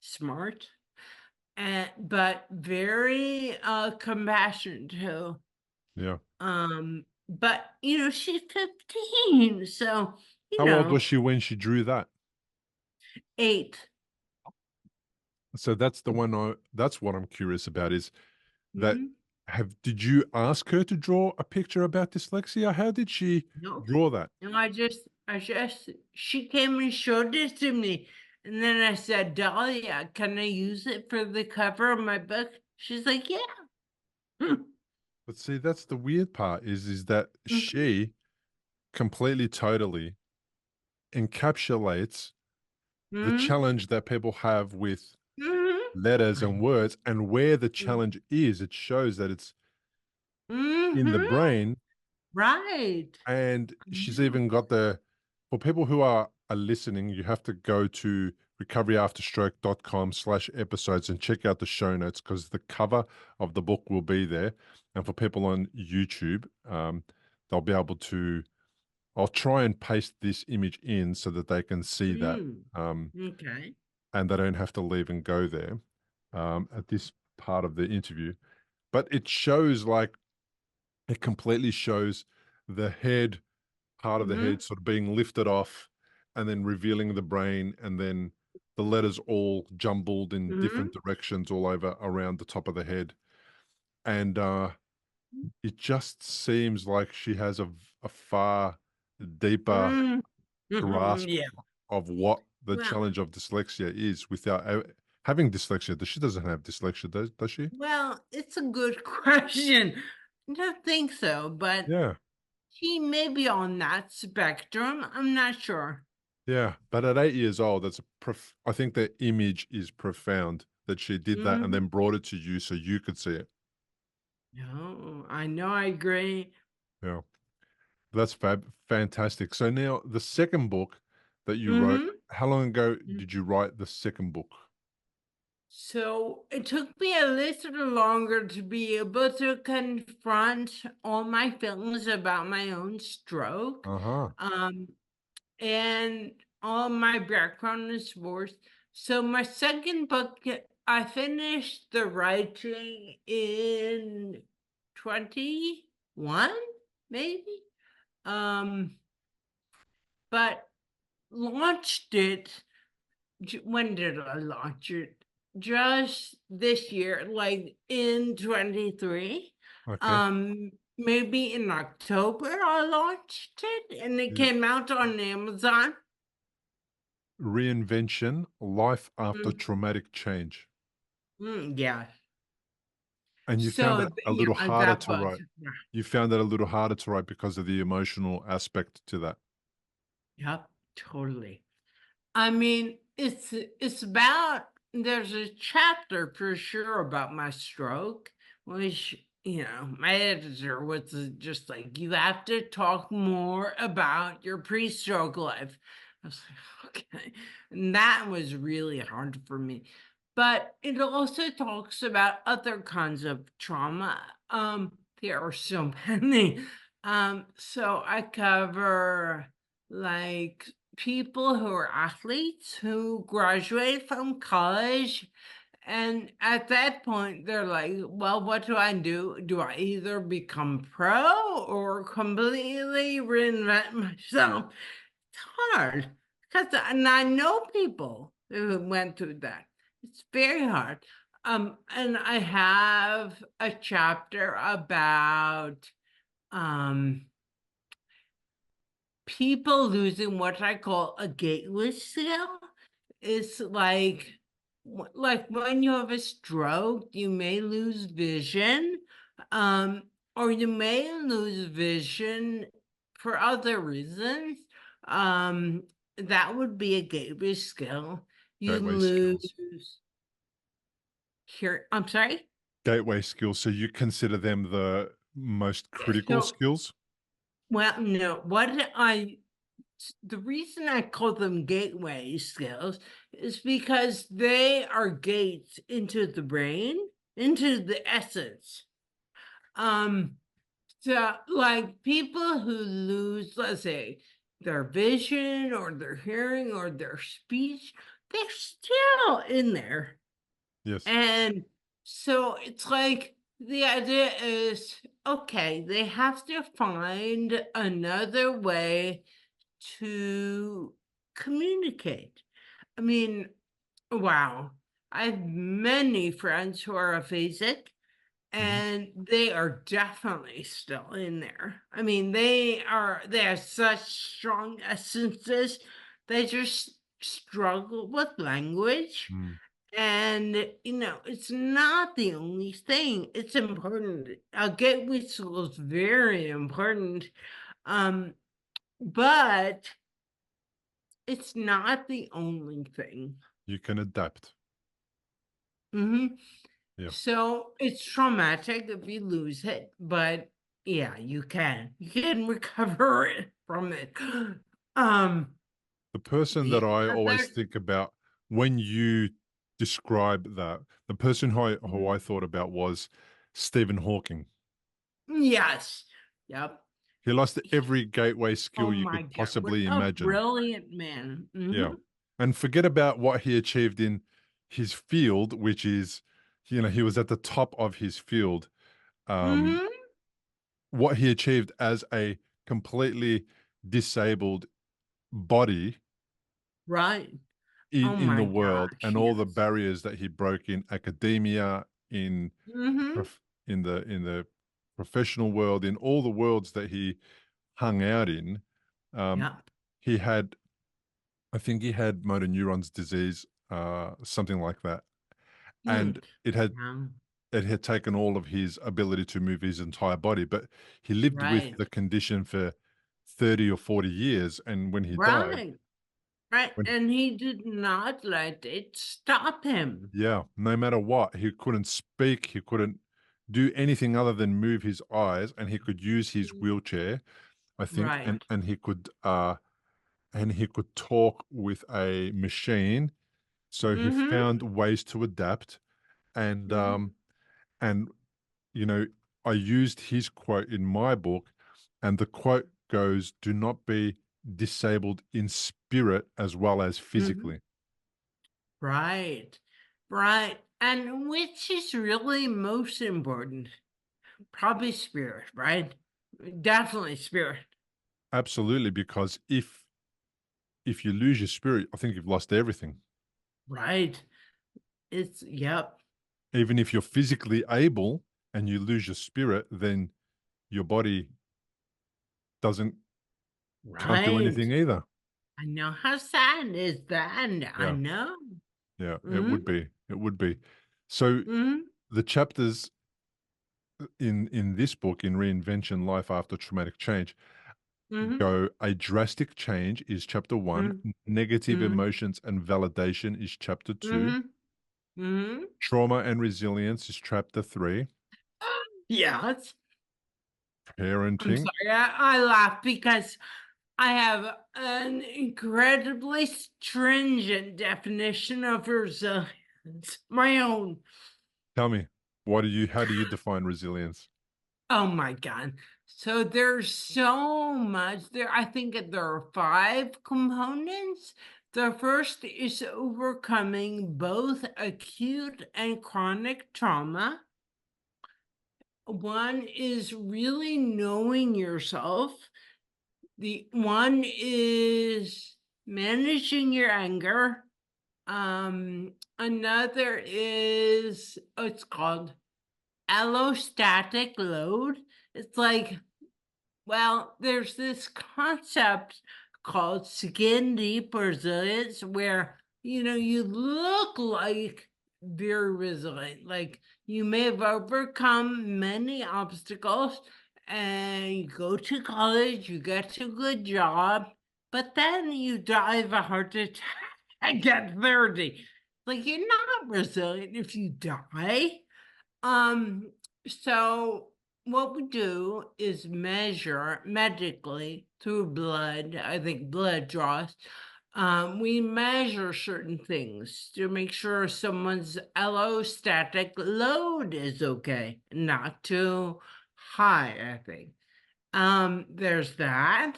smart. And but very, compassionate too. Yeah. But, you know, she's 15, so, you How old know, was she when she drew that? 8. So that's the one that's what I'm curious about is that Mhm. did you ask her to draw a picture about dyslexia? How did she No, draw that? no, she came and showed it to me, and then I said, "Dahlia, can I use it for the cover of my book?" She's like, "Yeah." But see, that's the weird part is that Mhm, she completely totally encapsulates the mhm, challenge that people have with mhm. letters I and words and where the mm, challenge is. It shows that it's in the mhm. brain. Right. And she's Yeah. even got for people who are listening, you have to go to recoveryafterstroke.com/episodes and check out the show notes because the cover of the book will be there. And for people on YouTube, they'll be able to, I'll try and paste this image in so that they can see that. Mm. Um, Okay. and they don't have to leave and go there at this part of the interview. But it shows like, it completely shows the head part of the head Mhm, sort of being lifted off and then revealing the brain and then the letters all jumbled in different mhm. directions all over around the top of the head. And it just seems like she has a far deeper Mm. Mhm, grasp yeah. of what the Well challenge of dyslexia is without having dyslexia. She doesn't have dyslexia, does she? well, it's a good question. I don't think so, but Yeah. she may be on that spectrum. I'm not sure. Yeah, but at 8 years old, I think the image is profound that she did that and Mhm. then brought it to you so you could see it. No, I know, I agree. Yeah, that's fantastic. So now the second book that you wrote, Mhm. how long ago Mm. did you write the second book? So it took me a little longer to be able to confront all my feelings about my own stroke. Uh-huh. Um, and all my background in sports. So my second book, I finished the writing in 21, maybe. Um, but launched it. When did I launch it? Just this year, like in 23. Okay. Maybe in October I launched it and it Yeah. came out on Amazon. Reinvention, Life After Mm, Traumatic Change. yeah. And you found So, it a yeah, little harder that to book. write. Yeah. You found it a little harder to write because of the emotional aspect to that. Yep, totally. I mean, it's about there's a chapter for sure about my stroke, which my editor was just like, you have to talk more about your pre-stroke life. I was like, okay. And that was really hard for me. But it also talks about other kinds of trauma. There are so many. So I cover like people who are athletes who graduate from college, and at that point, they're like, well, what do I do? Do I either become pro or completely reinvent myself? It's hard because, and I know people who went through that. It's very hard. And I have a chapter about people losing what I call a gateway skill. It's like when you have a stroke, you may lose vision, or you may lose vision for other reasons. That would be a gateway skill. You Gateway skills. lose here. I'm sorry. Gateway skills. So you consider them the most critical So, skills? well, no. The reason I call them gateway skills is because they are gates into the brain, into the essence. So like people who lose, let's say, their vision or their hearing or their speech, they're still in there. Yes. And so it's like the idea is, okay, they have to find another way to communicate. I mean, wow. I have many friends who are aphasic, Mhm. and they are definitely still in there. I mean, they have such strong essences. They just struggle with language. Mm. And it's not the only thing. It's important. A gateway skill is very important. But it's not the only thing. You can adapt. Mhm. Yeah. So it's traumatic if you lose it, but yeah, you can. You can recover it from it. Um, The person the that I always other think about when you describe that, the person who Mhm. I thought about was Stephen Hawking. Yes. Yep. He lost He- every gateway Oh skill you my could God. What possibly a imagine. brilliant man. Yeah. And forget about what he achieved in his field, which is, he was at the top of his field. Um, Hmm. what he achieved as a completely disabled body Right. in Oh in the my world, gosh. and all the Yes. barriers that he broke in academia, in Hmm. in the professional world, in all the worlds that he hung out in. um, Yep. he had, I think he had motor neurons disease, something like that, Mm. and it had Yeah. it had taken all of his ability to move his entire body. But he lived with Right. the condition for 30 or 40 years, and when he died, Right. Right. when And he did not let it stop him. yeah, no matter what, he couldn't speak, he couldn't do anything other than move his eyes, and he could use his Mm. wheelchair, I think, and Right. he could talk with a machine. So he Mhm. found ways to adapt, and Mhm. and you know, I used his quote in my book, and the quote goes, "Do not be disabled in spirit as well as Mhm. physically." Right. Right. And which is really most important? Probably spirit, right? Definitely spirit. Absolutely, because if you lose your spirit, I think you've lost everything. Right. Yep. Even if you're physically able and you lose your spirit, then your body doesn't can't do Right. anything either. I know how sad is that. I Yeah, know. yeah, it Mhm. would be. It would be. So Mhm. the chapters in this book, in Reinvention: Life After Traumatic Change, Mhm. go a drastic change is chapter one, Mhm. negative Mhm. emotions and validation is chapter two, Mhm. Mhm. trauma and resilience is chapter three, Yes. I'm Parenting. sorry. I laugh because I have an incredibly stringent definition of resilience, my own. Tell me, how do you define resilience? Oh my God. So there's so much there. I think that there are five components. The first is overcoming both acute and chronic trauma. One is really knowing yourself. The one is managing your anger. Another is it's called allostatic load. It's like, well, there's this concept called skin deep resilience where, you look like very resilient. Like you may have overcome many obstacles and you go to college, you get a good job, but then you die of a heart attack at 30. Like you're not resilient if you die. Um, so what we do is measure medically through blood, I think blood draws. We measure certain things to make sure someone's allostatic load is okay, not too high, I think. There's that.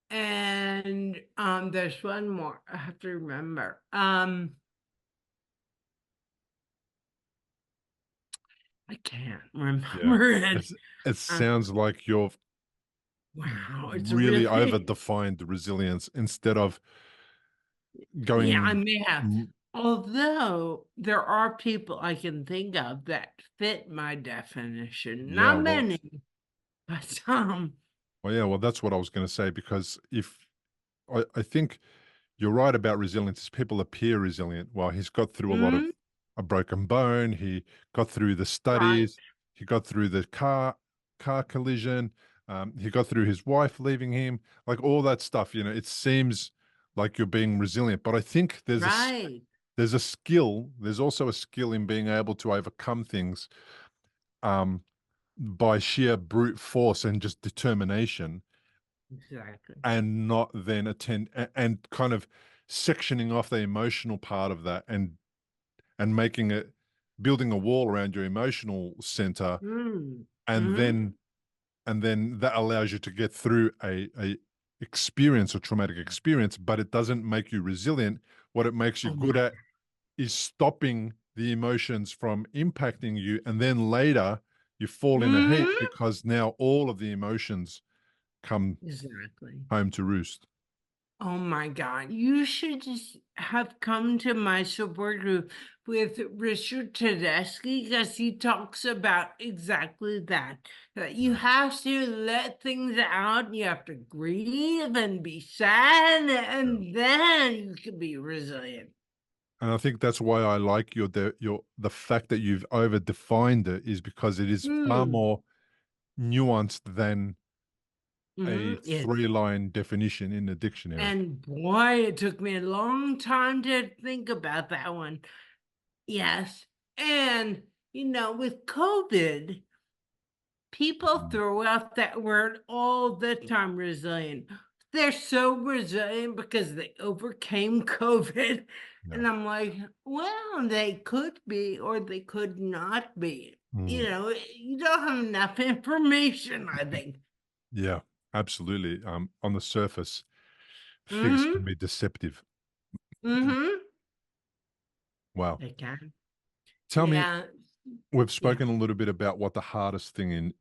And there's one more I have to remember. I can't Yeah. remember it. It Uh, sounds like you've wow, it's really really over-defined resilience instead of yeah, I going. may have. Although there are people I can think of that fit my definition. Yeah, Not well, many, but yeah, well, that's what I was going to say because if I think you're right about resilience, is people appear resilient. Well, he's got through a lot of mm, a broken bone. He got through the right, studies. He got through the car collision. He got through his wife leaving him. Like all that stuff, it seems like you're being resilient. But I think right, there's a skill. There's also a skill in being able to overcome things um, by sheer brute force and just determination, exactly. and not then and kind of sectioning off the emotional part of that and making it building a wall around your emotional center, Mm, and mm-hmm. then that allows you to get through a experience or traumatic experience, but it doesn't make you resilient. What it makes you Oh good my, at is stopping the emotions from impacting you, and then later you fall in a heap mm, because now all of the emotions come exactly. home to roost. Oh my God. You should just have come to my support group with Richard Tedeschi because he talks about exactly that. That you have to let things out, you have to grieve and be sad, Yeah. and then you can be resilient. And I think that's why I like the fact that you've over defined it, is because it is far Mm, more nuanced than a yeah. three-line definition in the dictionary. And boy, it took me a long time to think about that one. Yes. And, with COVID, people Mm. throw out that word all the time, resilient. They're so resilient because they overcame COVID. Yeah. And I'm like, well, they could be or they could not be. Mm. You don't have enough information, I think. Yeah, absolutely. On the surface, things Mm-hmm. can be deceptive. Mm-hmm. Wow. They can. Tell me, Yeah. we've Yeah. spoken a little bit about what the hardest thing in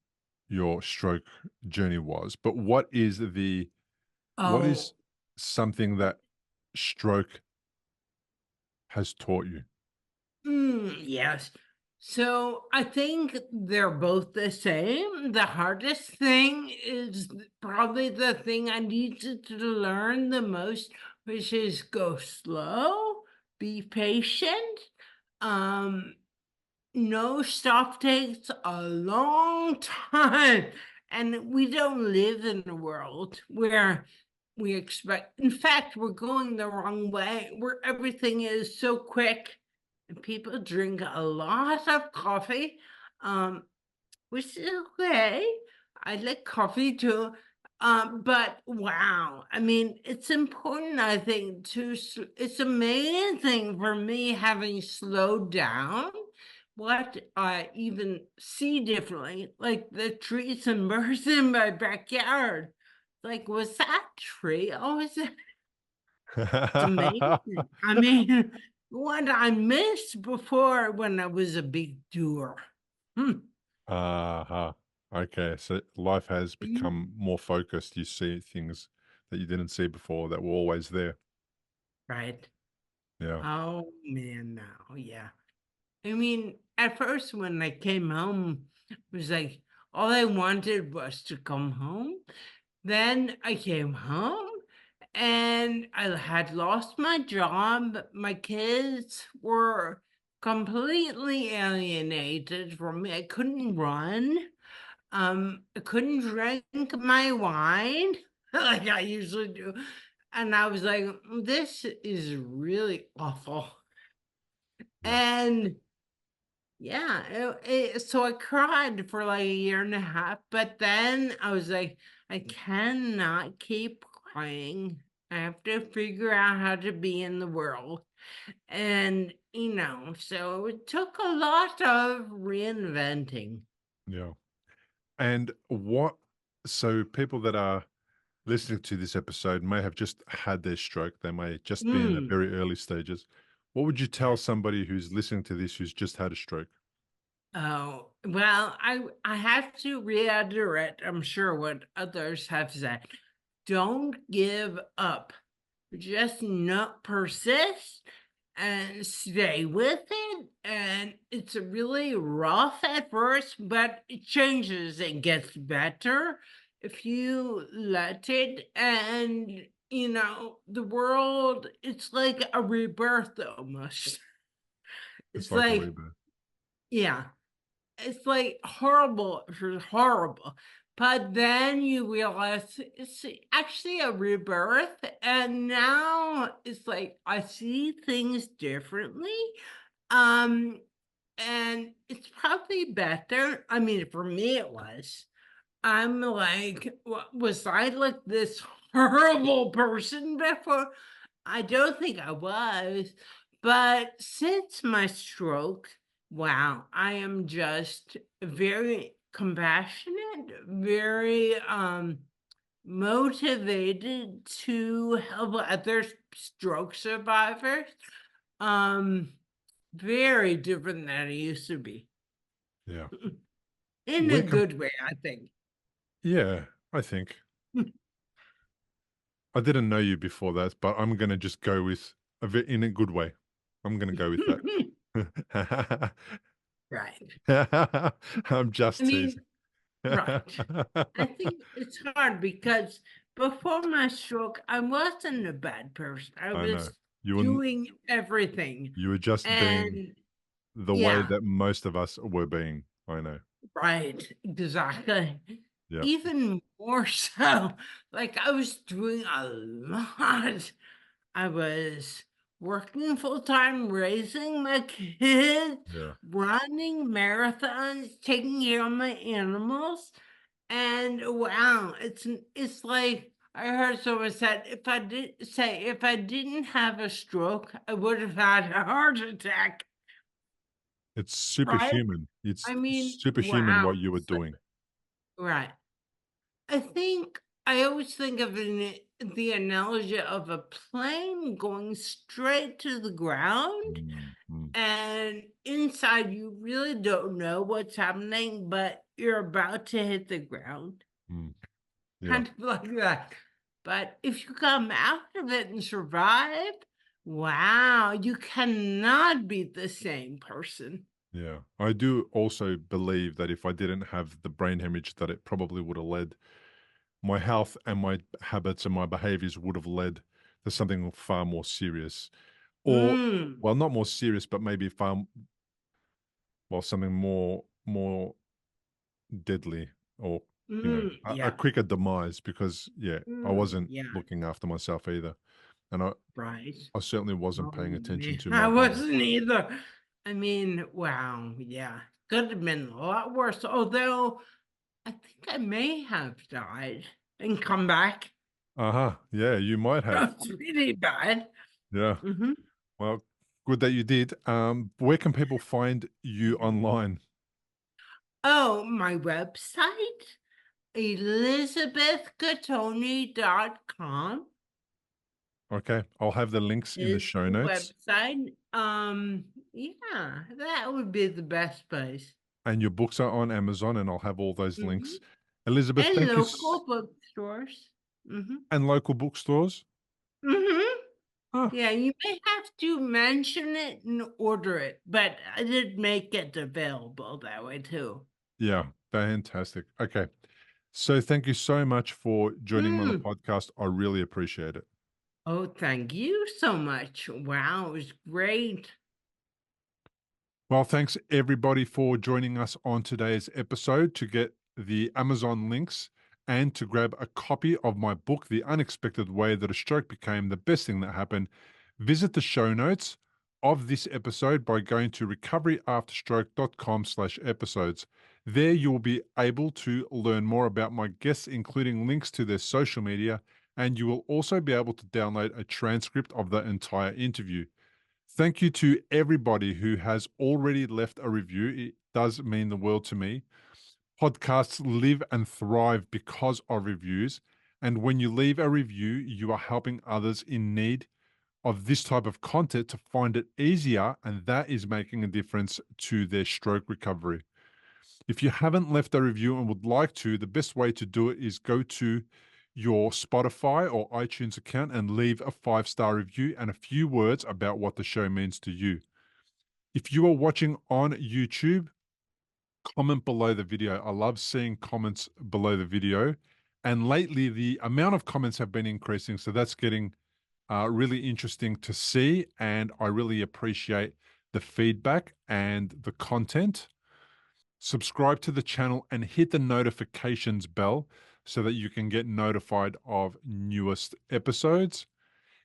your stroke journey was, but what is Oh, something that stroke has taught you? yes. So I think they're both the same. The hardest thing is probably the thing I needed to learn the most, which is go slow, be patient. Um, no stuff takes a long time. And we don't live in a world where we expect, in fact, we're going the wrong way, where everything is so quick and people drink a lot of coffee. Um, which is okay. I like coffee too. But wow, I mean, it's important, I think, it's amazing for me having slowed down what I even see differently, like the trees and birds in my backyard. Like, was that tree? Oh, it's amazing. I mean, what I missed before when I was a big doer. Hmm. Uh-huh. Okay, so life has Mhm. become more focused. You see things that you didn't see before that were always there. Right. Yeah. Oh man, no, yeah. I mean, at first when I came home, it was like all I wanted was to come home. Then I came home and I had lost my job. My kids were completely alienated from me. I couldn't run. I couldn't drink my wine like I usually do. And I was like, this is really awful. Yeah. And yeah, so I cried for like a year and a half, but then I was like, I cannot keep crying. I have to figure out how to be in the world. And, so it took a lot of reinventing. Yeah. And what so people that are listening to this episode may have just had their stroke. They may just be in the Mm, very early stages. What would you tell yes. somebody who's listening to this who's just had a stroke? Oh, well, I have to reiterate, I'm sure what others have said. Don't give up. Just not persist and stay with it. And it's really rough at first, but it changes and gets better if you let it. And, the world, it's like a rebirth almost. It's It's like a like, rebirth. yeah, it's like horrible, it's horrible. But then you realize it's actually a rebirth. And now it's like I see things differently. Um, and it's probably better. I mean, for me it was. I'm like, was I like this horrible person before? I don't think I was. But since my stroke, wow, I am just very compassionate, very motivated to help other stroke survivors. Um, Very different than it used to be. Yeah. In a Where can good way, I think. Yeah, I think. I didn't know you before that, but I'm gonna just go with in a good way. I'm gonna go with that. Right. I'm I just mean, teasing. right. I think it's hard because before my stroke, I wasn't a bad person. I I know. was You were n doing everything. you were just being And the way yeah, that most of us were being. I know. right, exactly. Yeah. Even more so, like I was doing a lot. I was working full time, raising my kids, Yeah. running marathons, taking care of my animals. And wow, it's like I heard someone said if I didn't have a stroke, I would have had a heart attack. It's Right? superhuman. It's I mean, superhuman wow. what you were It's like, doing. right. I think I always think of the analogy of a plane going straight to the ground, Mm, mm, and inside you really don't know what's happening, but you're about to hit the ground. mm. Yeah. Kind of like that. But if you come out of it and survive, wow, you cannot be the same person. Yeah. I do also believe that if I didn't have the brain hemorrhage, that it probably would have led my health and my habits and my behaviors would have led to something far more serious. Or, Mm, well, not more serious, but maybe something more deadly or, a yeah, quicker demise because, yeah, I wasn't yeah, looking after myself either. And right. I certainly wasn't Oh paying attention man, to I my body. wasn't either. I mean, wow, yeah. could have been a lot worse, although I think I may have died and come back. Uh-huh. Yeah, you might have. It's really bad. Yeah. Mhm. Well, good that you did. Where can people find you online? Oh, my website, elizabethcottone.com Okay. I'll have the links in the is show the notes. website. Yeah, that would be the best place. And your books are on Amazon, and I'll have all those Mhm. links. Elizabeth, And thank you. local bookstores. Mhm. And local bookstores. Mhm. Ah, Yeah, you may have to mention it and order it, but I did make it available that way too. yeah. Fantastic. Okay. So thank you so much for joining me on the Mm. podcast. I really appreciate it. Oh, thank you so much. Wow, it was great. Well, thanks everybody for joining us on today's episode. To get the Amazon links and to grab a copy of my book, The Unexpected Way That a Stroke Became the Best Thing That Happened, visit the show notes of this episode by going to recoveryafterstroke.com/episodes. There you will be able to learn more about my guests, including links to their social media, and you will also be able to download a transcript of the entire interview. Thank you to everybody who has already left a review. It does mean the world to me. Podcasts live and thrive because of reviews. And when you leave a review, you are helping others in need of this type of content to find it easier. And that is making a difference to their stroke recovery. If you haven't left a review and would like to, the best way to do it is go to your Spotify or iTunes account and leave a 5-star review and a few words about what the show means to you. If you are watching on YouTube, comment below the video. I love seeing comments below the video. And lately, the amount of comments have been increasing. So that's getting really interesting to see. And I really appreciate the feedback and the content. Subscribe to the channel and hit the notifications bell so that you can get notified of newest episodes.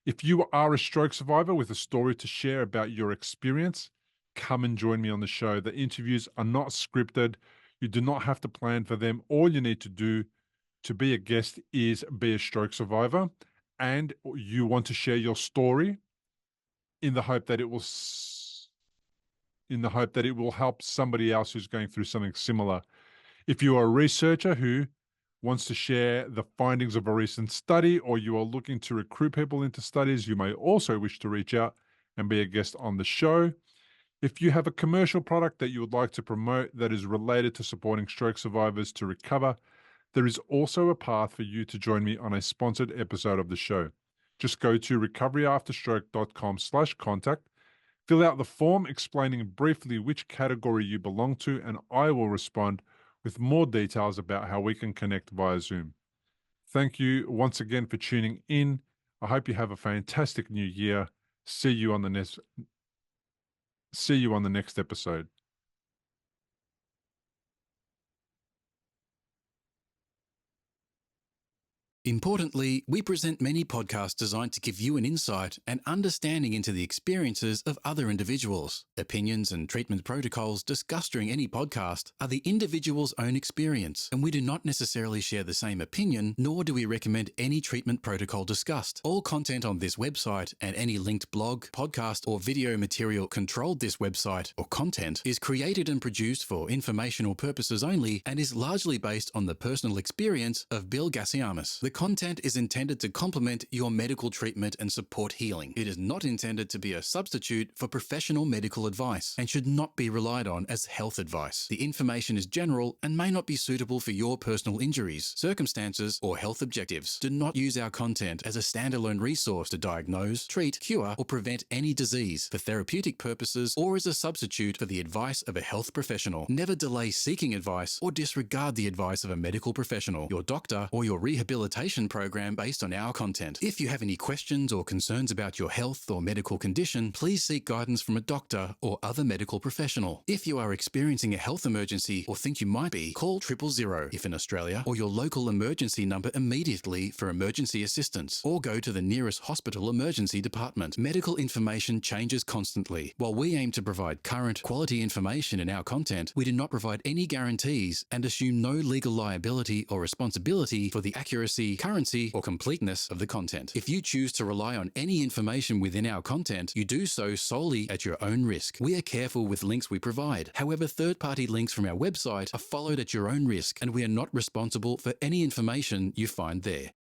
If you are a stroke survivor with a story to share about your experience, come and join me on the show. The interviews are not scripted. You do not have to plan for them. All you need to do to be a guest is be a stroke survivor, and you want to share your story in the hope that it will help somebody else who's going through something similar. If you are a researcher who wants to share the findings of a recent study, or you are looking to recruit people into studies, you may also wish to reach out and be a guest on the show. If you have a commercial product that you would like to promote that is related to supporting stroke survivors to recover, there is also a path for you to join me on a sponsored episode of the show. Just go to recoveryafterstroke.com/contact, fill out the form explaining briefly which category you belong to, and I will respond with more details about how we can connect via Zoom. Thank you once again for tuning in. I hope you have a fantastic new year. See you on the next episode. Importantly, we present many podcasts designed to give you an insight and understanding into the experiences of other individuals. Opinions and treatment protocols discussed during any podcast are the individual's own experience, and we do not necessarily share the same opinion, nor do we recommend any treatment protocol discussed. All content on this website and any linked blog, podcast, or video material controlled this website or content is created and produced for informational purposes only and is largely based on the personal experience of Bill Gassiamis. The content is intended to complement your medical treatment and support healing. It is not intended to be a substitute for professional medical advice and should not be relied on as health advice. The information is general and may not be suitable for your personal injuries, circumstances, or health objectives. Do not use our content as a standalone resource to diagnose, treat, cure, or prevent any disease for therapeutic purposes or as a substitute for the advice of a health professional. Never delay seeking advice or disregard the advice of a medical professional, your doctor, or your rehabilitation information program based on our content. If you have any questions or concerns about your health or medical condition, please seek guidance from a doctor or other medical professional. If you are experiencing a health emergency or think you might be, call 000 if in Australia, or your local emergency number immediately for emergency assistance, or go to the nearest hospital emergency department. Medical information changes constantly. While we aim to provide current, quality information in our content, we do not provide any guarantees and assume no legal liability or responsibility for the accuracy, currency, or completeness of the content. If you choose to rely on any information within our content, you do so solely at your own risk. We are careful with links we provide. However, third-party links from our website are followed at your own risk, and we are not responsible for any information you find there.